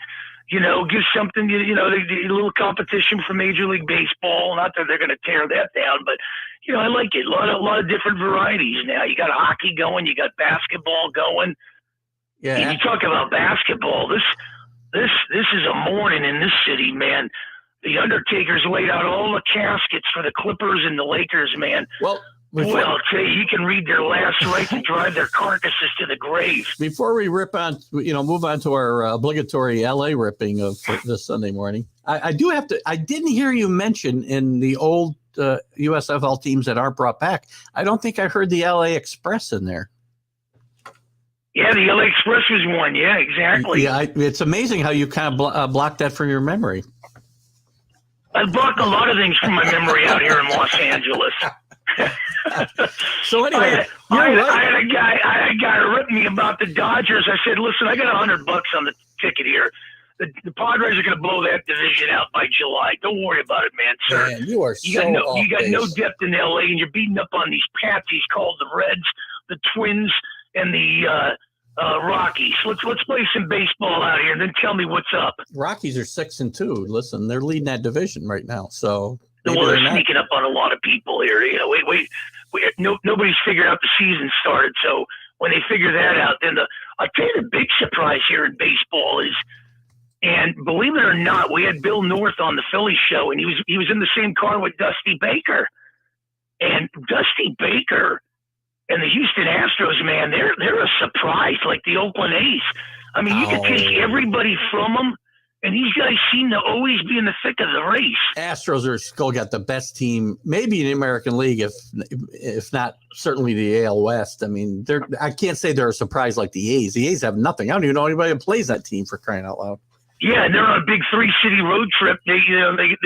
S3: Give something, a little competition for Major League Baseball. Not that they're going to tear that down, but, I like it. A lot of different varieties now. You got hockey going. You got basketball going.
S2: Yeah.
S3: And you talk about basketball. This is a morning in this city, man. The Undertaker's laid out all the caskets for the Clippers and the Lakers, man.
S2: Well,
S3: boy, I'll tell you, you can read their last rites and drive their carcasses to the grave.
S2: Before we move on to our obligatory LA ripping of this Sunday morning, I didn't hear you mention in the old USFL teams that aren't brought back. I don't think I heard the LA Express in there.
S3: Yeah, the LA Express was one. Yeah, exactly.
S2: Yeah, it's amazing how you kind of blocked that from your memory.
S3: I blocked a lot of things from my memory out here in Los Angeles.
S2: So anyway,
S3: I had a guy rip me about the Dodgers. I said, listen, I got $100 on the ticket here. The Padres are going to blow that division out by July. Don't worry about it, man, sir.
S2: Man, you got
S3: no depth in LA, and you're beating up on these patsies called the Reds, the Twins, and the Rockies. Let's play some baseball out here, and then tell me what's up.
S2: Rockies are 6-2. Listen, they're leading that division right now. So
S3: they're sneaking up on a lot of people here. Nobody's figured out the season started. So when they figure that out, then I'll tell you the big surprise here in baseball is, and believe it or not, we had Bill North on the Philly show, and he was in the same car with Dusty Baker. And Dusty Baker and the Houston Astros, man, they're a surprise, like the Oakland A's. I mean, you can take everybody from them, and these guys seem to always be in the thick of the race.
S2: Astros are still got the best team, maybe in the American League, if not certainly the AL West. I mean, I can't say they're a surprise like the A's. The A's have nothing. I don't even know anybody that plays that team, for crying out loud.
S3: Yeah, and they're on a big 3-city road trip. They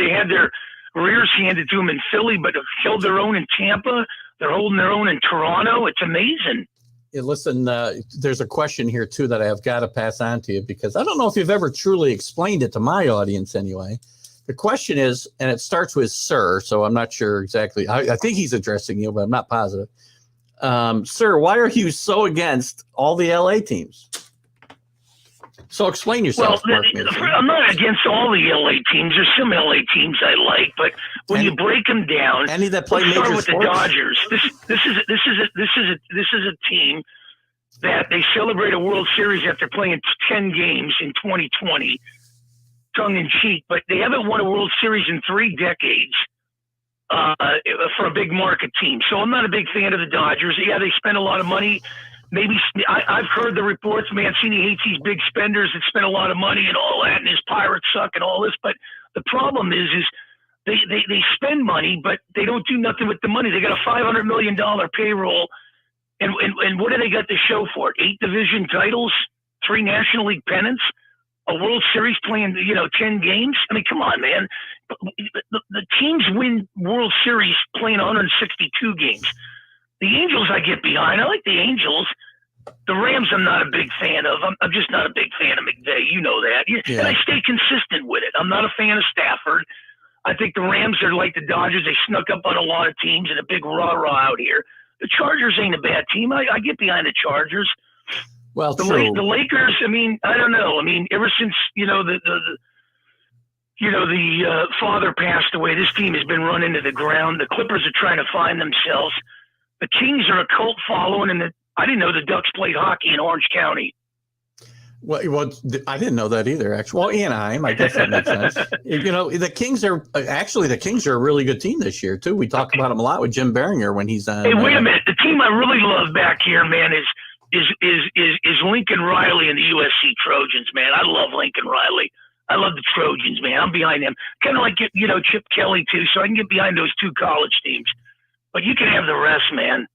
S3: had their rears handed to them in Philly, but have held their own in Tampa. They're holding their own in Toronto. It's amazing.
S2: Listen, there's a question here, too, that I have got to pass on to you because I don't know if you've ever truly explained it to my audience anyway. The question is, and it starts with sir, so I'm not sure exactly. I think he's addressing you, but I'm not positive. Sir, why are you so against all the LA teams? So explain yourself, Mark Mancini.
S3: I'm not against all the LA teams. There's some LA teams I like, but when you break them down,
S2: any that play major
S3: start with
S2: sports?
S3: the Dodgers. This is a team that they celebrate a World Series after playing 10 games in 2020, tongue in cheek, but they haven't won a World Series in 3 decades for a big market team. So I'm not a big fan of the Dodgers. Yeah, they spend a lot of money. Maybe I've heard the reports. Mancini hates these big spenders that spend a lot of money and all that, and his Pirates suck and all this. But the problem is they spend money, but they don't do nothing with the money. They got a $500 million payroll, and what do they got to show for it? 8 division titles, 3 National League pennants, a World Series playing 10 games. I mean, come on, man. The teams win World Series playing 162 games. The Angels I get behind. I like the Angels. The Rams I'm not a big fan of. I'm just not a big fan of McVay. You know that. Yeah. And I stay consistent with it. I'm not a fan of Stafford. I think the Rams are like the Dodgers. They snuck up on a lot of teams and a big rah-rah out here. The Chargers ain't a bad team. I get behind the Chargers.
S2: Well,
S3: the Lakers, I mean, I don't know. I mean, ever since, the father passed away, this team has been run into the ground. The Clippers are trying to find themselves. The Kings are a cult following, and I didn't know the Ducks played hockey in Orange County.
S2: Well, I didn't know that either, actually. Well, Anaheim, I guess that makes sense. The Kings are a really good team this year, too. We talk about them a lot with Jim Behringer when he's on.
S3: Hey, wait a minute. The team I really love back here, man, is Lincoln Riley and the USC Trojans, man. I love Lincoln Riley. I love the Trojans, man. I'm behind them. Kind of like, Chip Kelly, too, so I can get behind those 2 college teams. But you can have the rest, man.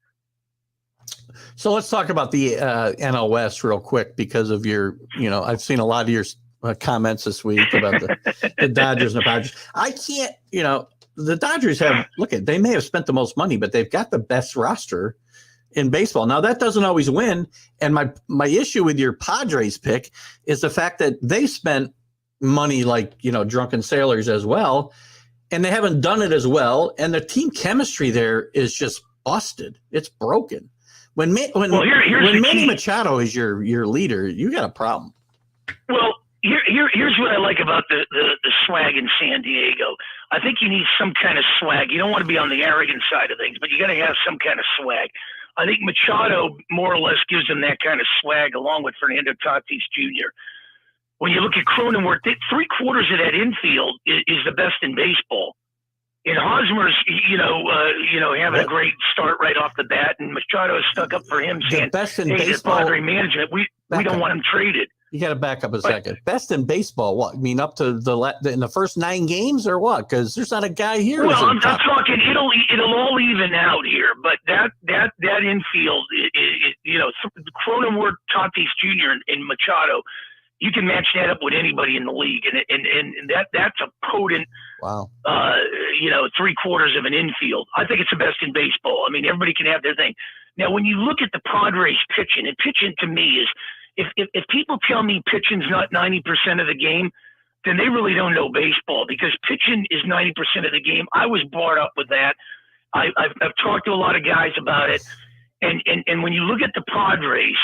S2: So let's talk about the NL West real quick because of your, I've seen a lot of your comments this week about the Dodgers and the Padres. I can't, the Dodgers they may have spent the most money, but they've got the best roster in baseball. Now, that doesn't always win. And my issue with your Padres pick is the fact that they spent money like, drunken sailors as well. And they haven't done it as well, and the team chemistry there is just busted. It's broken. When Manny Machado is your leader, you got a problem.
S3: Well, here's what I like about the swag in San Diego. I think you need some kind of swag. You don't want to be on the arrogant side of things, but you got to have some kind of swag. I think Machado more or less gives them that kind of swag, along with Fernando Tatis Jr. When you look at Cronenworth, 3/4 of that infield is the best in baseball. And Hosmer's, having a great start right off the bat, and Machado is stuck up for him saying,
S2: best in
S3: "Hey,
S2: baseball,
S3: the Padre management, we don't want him traded."
S2: You got to back up a second. Best in baseball, what? I mean, up to in the first 9 games or what? Because there's not a guy here.
S3: Well, I'm talking. It'll all even out here, but that infield, Cronenworth, Tatis Jr. and Machado. You can match that up with anybody in the league, and that's a potent, 3/4 of an infield. I think it's the best in baseball. I mean, everybody can have their thing. Now, when you look at the Padres pitching, and pitching to me is, if people tell me pitching's not 90% of the game, then they really don't know baseball, because pitching is 90% of the game. I was brought up with that. I've talked to a lot of guys about it, and when you look at the Padres,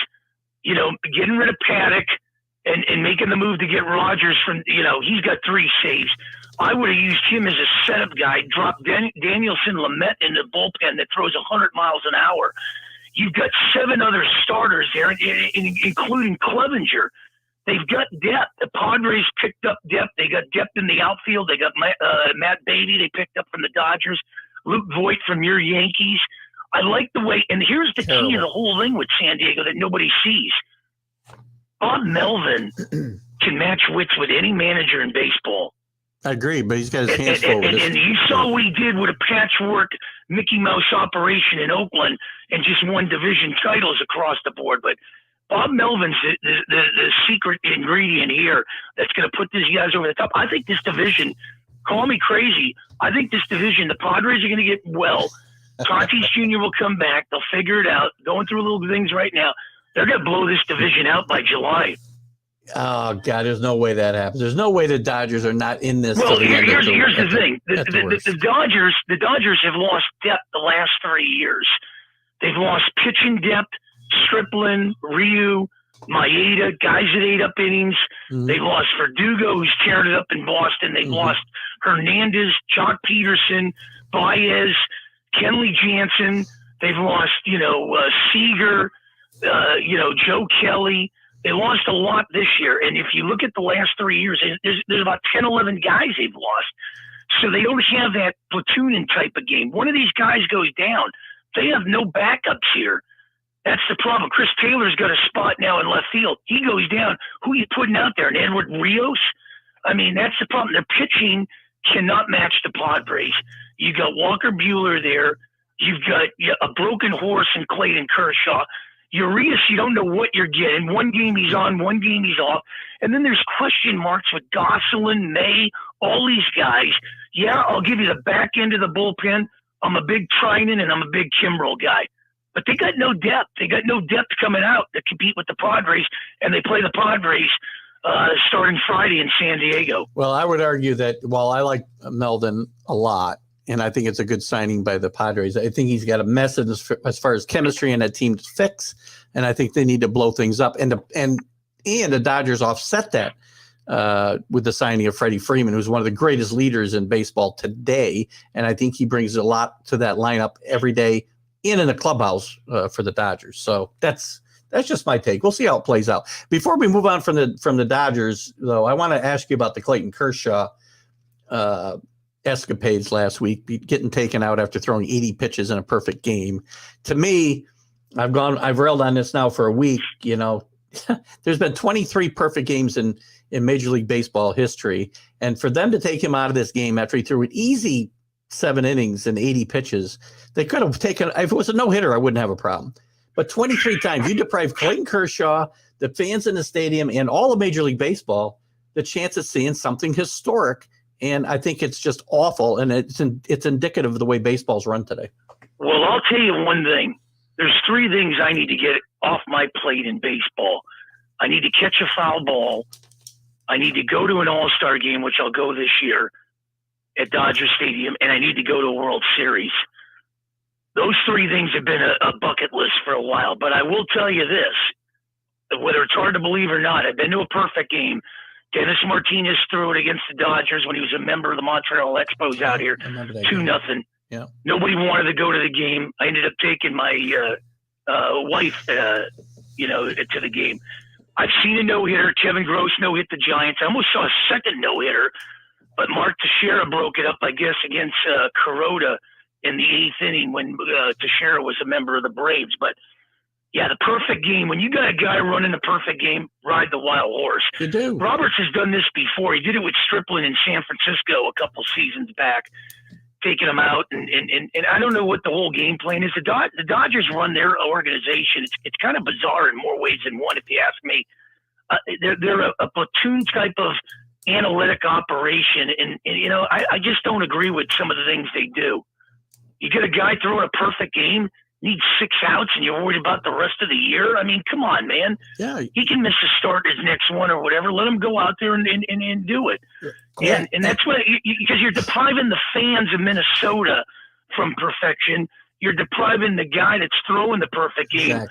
S3: getting rid of Paddock. And making the move to get Rogers from, he's got 3 saves. I would have used him as a setup guy, dropped Danielson Lamet in the bullpen that throws 100 miles an hour. You've got 7 other starters there, including Clevenger. They've got depth. The Padres picked up depth. They got depth in the outfield. They got Matt Beatty they picked up from the Dodgers, Luke Voigt from your Yankees. I like the way, and here's the key to the whole thing with San Diego that nobody sees. Bob Melvin can match wits with any manager in baseball.
S2: I agree, but he's got his hands full.
S3: And you saw what he did with a patchwork Mickey Mouse operation in Oakland and just won division titles across the board. But Bob Melvin's the secret ingredient here that's going to put these guys over the top. I think this division, call me crazy, I think this division, the Padres are going to get well. Tatis Jr. will come back. They'll figure it out. Going through little things right now. They're going to blow this division out by July.
S2: Oh, God, there's no way that happens. There's no way the Dodgers are not in this.
S3: Well, here's the thing. The Dodgers have lost depth the last 3 years. They've lost pitching depth, Stripling, Ryu, Maeda, guys that ate up innings.
S2: Mm-hmm.
S3: They've lost Verdugo, who's tearing it up in Boston. They've lost Hernandez, Jock Peterson, Baez, Kenley Jansen. They've lost, Seager, Joe Kelly. They lost a lot this year. And if you look at the last 3 years, there's about 10, 11 guys they've lost. So they don't have that platooning type of game. One of these guys goes down. They have no backups here. That's the problem. Chris Taylor's got a spot now in left field. He goes down. Who are you putting out there? And Edward Rios? I mean, that's the problem. Their pitching cannot match the Padres. You got Walker Buehler there. You've got a broken horse in Clayton Kershaw. Urias, you don't know what you're getting. One game he's on, one game he's off. And then there's question marks with Gosselin, May, all these guys. Yeah, I'll give you the back end of the bullpen. I'm a big Trinan and I'm a big Kimbrel guy. But they got no depth. They got no depth coming out to compete with the Padres, and they play the Padres starting Friday in San Diego.
S2: Well, I would argue that while I like Meldon a lot, and I think it's a good signing by the Padres, I think he's got a message as far as chemistry and that team to fix, and I think they need to blow things up. And the Dodgers offset that with the signing of Freddie Freeman, who's one of the greatest leaders in baseball today, and I think he brings a lot to that lineup every day in the clubhouse for the Dodgers. So that's just my take. We'll see how it plays out. Before we move on from the Dodgers, though, I want to ask you about the Clayton Kershaw escapades last week, getting taken out after throwing 80 pitches in a perfect game. To me, I've railed on this now for a week. There's been 23 perfect games in Major League Baseball history, and for them to take him out of this game after he threw an easy 7 innings and 80 pitches, they could have taken. If it was a no-hitter, I wouldn't have a problem. But 23 times, you deprive Clayton Kershaw, the fans in the stadium, and all of Major League Baseball the chance of seeing something historic. And I think it's just awful, and it's indicative of the way baseball's run today.
S3: Well, I'll tell you one thing. There's 3 things I need to get off my plate in baseball. I need to catch a foul ball. I need to go to an all-star game, which I'll go this year at Dodger Stadium, and I need to go to a World Series. Those 3 things have been a bucket list for a while, but I will tell you this, whether it's hard to believe or not, I've been to a perfect game. Dennis Martinez threw it against the Dodgers when he was a member of the Montreal Expos out here, 2-0.
S2: Yeah.
S3: Nobody wanted to go to the game. I ended up taking my wife, to the game. I've seen a no-hitter. Kevin Gross no-hit the Giants. I almost saw a second no-hitter, but Mark Teixeira broke it up, I guess, against Kuroda in the 8th inning when Teixeira was a member of the Braves. But yeah, the perfect game. When you got a guy running the perfect game, ride the wild horse.
S2: You do.
S3: Roberts has done this before. He did it with Stripling in San Francisco a couple seasons back, taking him out. And I don't know what the whole game plan is. The Dodgers run their organization. It's kind of bizarre in more ways than one, if you ask me. They're a platoon type of analytic operation. And I just don't agree with some of the things they do. You get a guy throwing a perfect game, needs 6 outs, and you're worried about the rest of the year? I mean, come on, man.
S2: Yeah.
S3: He can miss a start his next one or whatever. Let him go out there and do it. Yeah. And that's what because you're depriving the fans of Minnesota from perfection. You're depriving the guy that's throwing the perfect game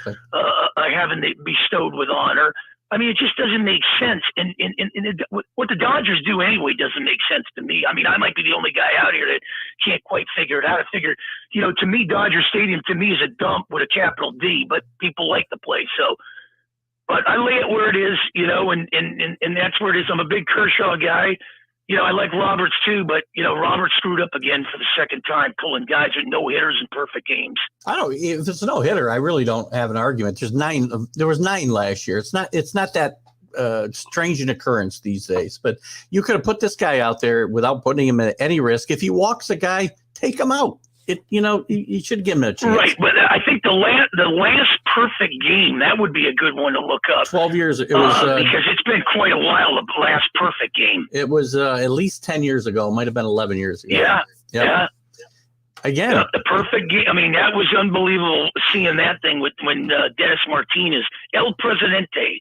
S3: having it bestowed with honor. I mean, it just doesn't make sense. And what the Dodgers do anyway doesn't make sense to me. I mean, I might be the only guy out here that can't quite figure it out. I figure, to me, Dodger Stadium to me is a dump with a capital D, but people like the place. So, but I lay it where it is, and that's where it is. I'm a big Kershaw guy. I like Roberts too, but Roberts screwed up again for the second time, pulling guys with no hitters in perfect games.
S2: If it's a no hitter, I really don't have an argument. There was 9 last year. It's not that strange an occurrence these days. But you could have put this guy out there without putting him at any risk. If he walks a guy, take him out. You should give him a chance.
S3: Right, but I think the last perfect game, that would be a good one to look up.
S2: 12 years. It was
S3: because it's been quite a while. The last perfect game.
S2: It was at least 10 years ago. It might have been 11 years ago.
S3: Yeah.
S2: again.
S3: The perfect game. I mean, that was unbelievable seeing that thing when Dennis Martinez, El Presidente,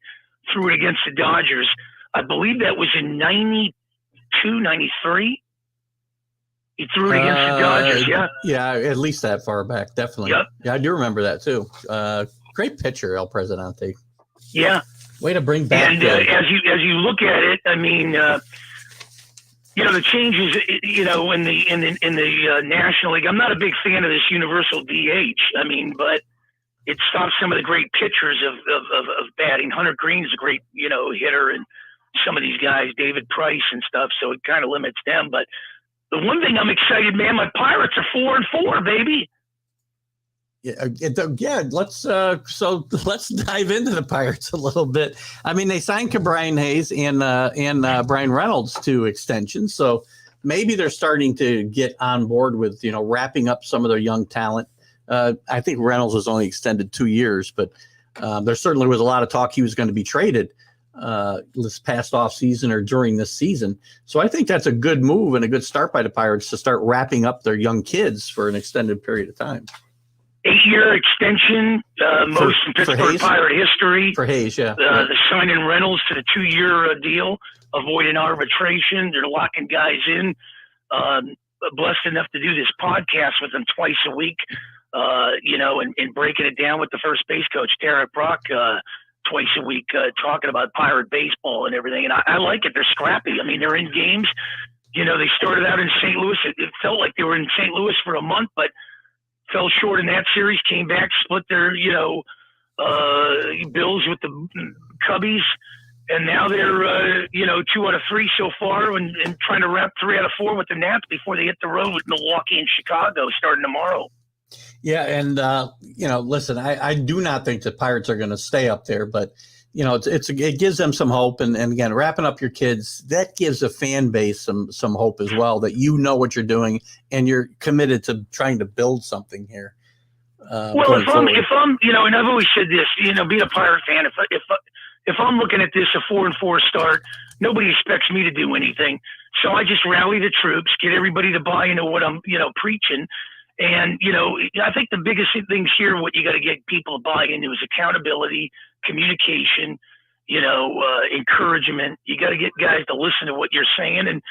S3: threw it against the Dodgers. I believe that was in 92, 93. He threw it against the Dodgers, yeah.
S2: Yeah, at least that far back, definitely.
S3: Yep.
S2: Yeah, I do remember that too. Great pitcher, El Presidente.
S3: Yeah.
S2: Way to bring back.
S3: And as you look at it, I mean, the changes, in the National League. I'm not a big fan of this universal DH. I mean, but it stops some of the great pitchers of batting. Hunter Green's a great, hitter, and some of these guys, David Price and stuff. So it kind of limits them. But the one thing I'm excited, man, my Pirates are 4-4, baby.
S2: Yeah. Let's dive into the Pirates a little bit. I mean, they signed Brian Hayes and Brian Reynolds to extensions, so maybe they're starting to get on board with wrapping up some of their young talent. I think Reynolds was only extended 2 years, but there certainly was a lot of talk he was going to be traded this past off season or during this season. So I think that's a good move and a good start by the Pirates to start wrapping up their young kids for an extended period of time.
S3: 8-year extension, most in Pittsburgh Pirate history.
S2: For Hayes, yeah.
S3: The signing Reynolds to the 2-year deal, avoiding arbitration. They're locking guys in. Blessed enough to do this podcast with them twice a week, and breaking it down with the first base coach, Derek Brock, twice a week, talking about Pirate baseball and everything. And I like it. They're scrappy. I mean, they're in games. They started out in St. Louis. It felt like they were in St. Louis for a month, but fell short in that series, came back, split their, bills with the Cubbies, and now they're, 2 out of 3 so far and trying to wrap 3 out of 4 with the Nats before they hit the road with Milwaukee and Chicago starting tomorrow.
S2: Yeah, and, listen, I do not think the Pirates are going to stay up there, but, it gives them some hope. And again, wrapping up your kids, that gives a fan base some hope as well, that what you're doing and you're committed to trying to build something here.
S3: Well, if I'm, and I've always said this, being a Pirate fan, if I'm looking at this, a 4-4 start, nobody expects me to do anything. So I just rally the troops, get everybody to buy into what I'm, preaching. And, I think the biggest things here, what you got to get people to buy into is accountability, communication, encouragement. You got to get guys to listen to what you're saying and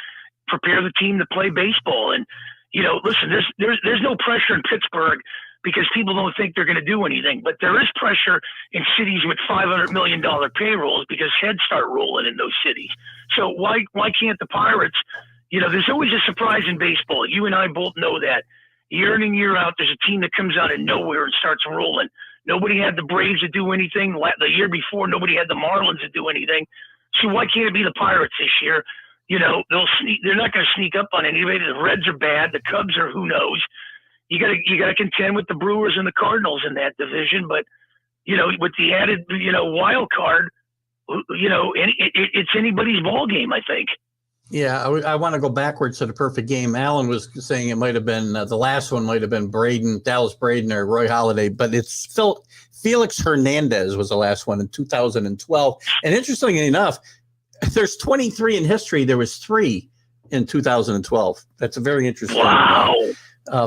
S3: prepare the team to play baseball. And, listen, there's no pressure in Pittsburgh because people don't think they're going to do anything. But there is pressure in cities with $500 million payrolls because heads start rolling in those cities. So why can't the Pirates, there's always a surprise in baseball. You and I both know that. Year in and year out, there's a team that comes out of nowhere and starts rolling. Nobody had the Braves to do anything. The year before, nobody had the Marlins to do anything. So why can't it be the Pirates this year? They're not going to sneak up on anybody. The Reds are bad. The Cubs are who knows. You got to contend with the Brewers and the Cardinals in that division. But with the added wild card, it's anybody's ball game, I think.
S2: Yeah, I want to go backwards to the perfect game. Alan was saying it might have been the last one might have been Dallas Braden or Roy Halladay, but it's Felix Hernandez was the last one in 2012. And interestingly enough, there's 23 in history. There was 3 in 2012. That's a very interesting.
S3: Wow.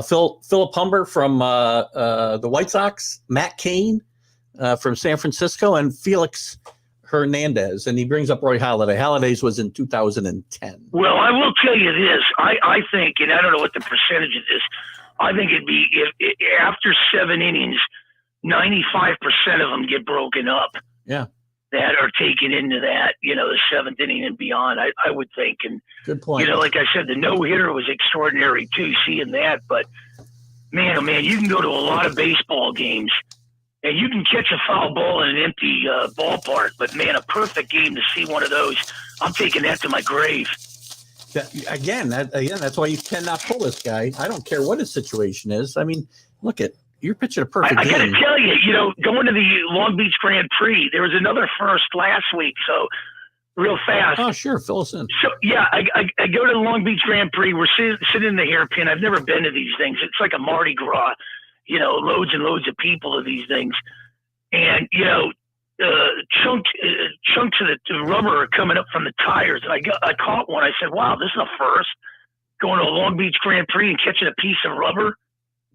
S2: Philip Humber from the White Sox, Matt Cain from San Francisco, and Felix Hernandez, and he brings up Roy Halladay. Halladay's was in 2010.
S3: Well, I will tell you this. I think, and I don't know what the percentage of this, I think it'd be if after 7 innings, 95% of them get broken up.
S2: Yeah.
S3: That are taken into that, the 7th inning and beyond, I would think. And,
S2: good point.
S3: Like I said, the no-hitter was extraordinary too, seeing that. But, man, oh man, you can go to a lot of baseball games and you can catch a foul ball in an empty ballpark, but man, a perfect game to see one of those. I'm taking that to my grave.
S2: That's why you cannot pull this guy. I don't care what his situation is. I mean, look at you're pitching a perfect game.
S3: I got to tell you, going to the Long Beach Grand Prix, there was another first last week. So real fast.
S2: Oh, sure, fill us in.
S3: So yeah, I go to the Long Beach Grand Prix. We're sitting in the hairpin. I've never been to these things. It's like a Mardi Gras. Loads and loads of people to these things. And, chunks of the rubber are coming up from the tires. And I caught one. I said, wow, this is a first. Going to a Long Beach Grand Prix and catching a piece of rubber.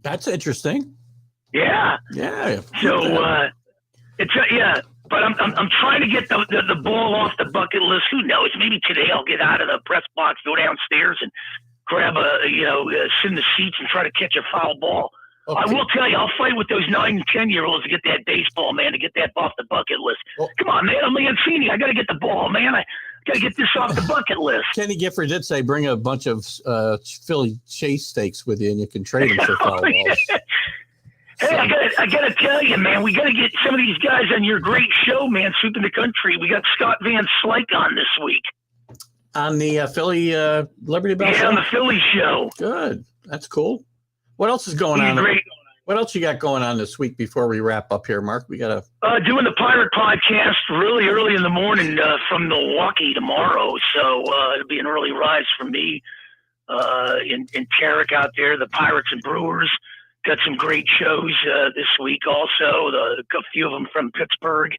S2: That's interesting.
S3: Yeah.
S2: Yeah.
S3: So it's but I'm trying to get the ball off the bucket list. Who knows? Maybe today I'll get out of the press box, go downstairs, and grab sit in the seats and try to catch a foul ball. Okay. I will tell you, I'll fight with those 9 and 10-year-olds to get that baseball, man, to get that off the bucket list. Well, come on, man, I'm Mancini. I got to get the ball, man. I got to get this off the bucket list.
S2: Kenny Gifford did say bring a bunch of Philly chase steaks with you, and you can trade them for foul balls.
S3: Hey, I gotta tell you, man, we gotta get some of these guys on your great show, man, Sweeping the Country. We got Scott Van Slyke on this week.
S2: On the Philly Liberty Bell show?
S3: Yeah, on the Philly show.
S2: Good. That's cool. What else is going on?
S3: Great.
S2: What else you got going on this week before we wrap up here, Mark? We got
S3: doing the Pirate Podcast really early in the morning from Milwaukee tomorrow. So it'll be an early rise for me and Tarek out there, the Pirates and Brewers. Got some great shows this week also, a few of them from Pittsburgh.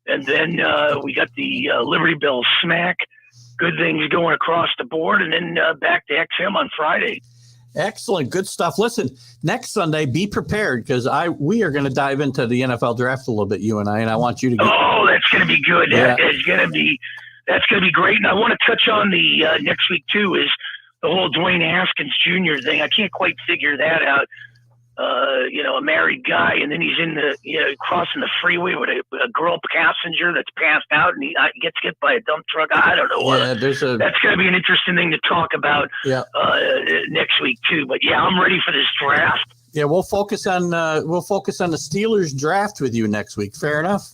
S3: And then we got the Liberty Bell Smack. Good things going across the board. And then back to XM on Friday.
S2: Excellent. Good stuff. Listen, next Sunday, be prepared because we are going to dive into the NFL draft a little bit, you and I want you to
S3: Oh, that's going to be good.
S2: Yeah.
S3: That's going to be great. And I want to touch on the next week, too, is the whole Dwayne Haskins Jr. thing. I can't quite figure that out. A married guy, and then he's in crossing the freeway with a girl passenger that's passed out, and he gets hit by a dump truck. I don't know.
S2: Yeah, that's
S3: going to be an interesting thing to talk about next week too. But yeah, I'm ready for this draft.
S2: Yeah, we'll focus on the Steelers draft with you next week. Fair enough.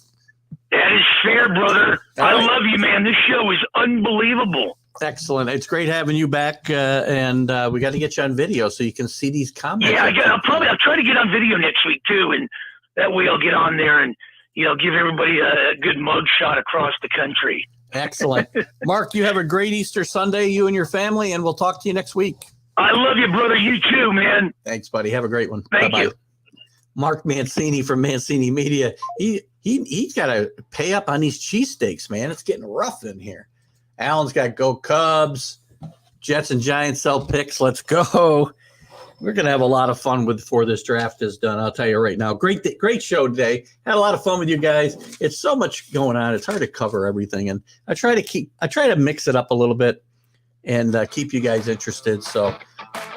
S3: That is fair, brother. I love you, man. This show is unbelievable.
S2: Excellent. It's great having you back, and we got to get you on video so you can see these comments.
S3: Yeah, I'll try to get on video next week too, and that way I'll get on there and give everybody a good mug shot across the country.
S2: Excellent. Mark, you have a great Easter Sunday, you and your family, and we'll talk to you next week.
S3: I love you, brother. You too, man.
S2: Thanks, buddy. Have a great one.
S3: Thank
S2: Bye-bye.
S3: you.
S2: Mark Mancini from Mancini Media. He's got to pay up on these cheesesteaks, man. It's getting rough in here. Alan's got Go Cubs, Jets and Giants sell picks. Let's go. We're going to have a lot of fun before this draft is done. I'll tell you right now. Great show today. Had a lot of fun with you guys. It's so much going on. It's hard to cover everything. And I try to mix it up a little bit and keep you guys interested. So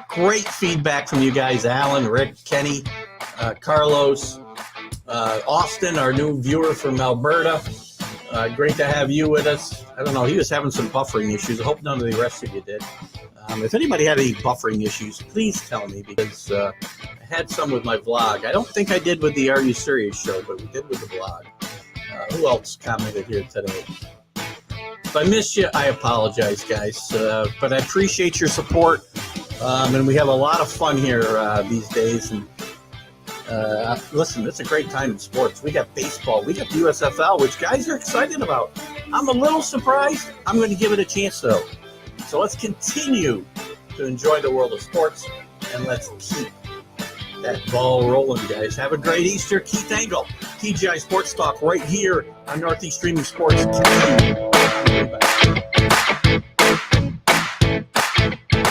S2: great feedback from you guys. Alan, Rick, Kenny, Carlos, Austin, our new viewer from Alberta. Great to have you with us. I don't know. He was having some buffering issues. I hope none of the rest of you did. If anybody had any buffering issues, please tell me because I had some with my vlog. I don't think I did with the Are You Serious show, but we did with the vlog. Who else commented here today? If I missed you, I apologize, guys. But I appreciate your support. And we have a lot of fun here these days. And listen, it's a great time in sports. We got baseball. We got the USFL, which guys are excited about. I'm a little surprised. I'm going to give it a chance, though. So let's continue to enjoy the world of sports, and let's keep that ball rolling, guys. Have a great Easter. Keith Engel, TGI Sports Talk, right here on Northeast Streaming Sports.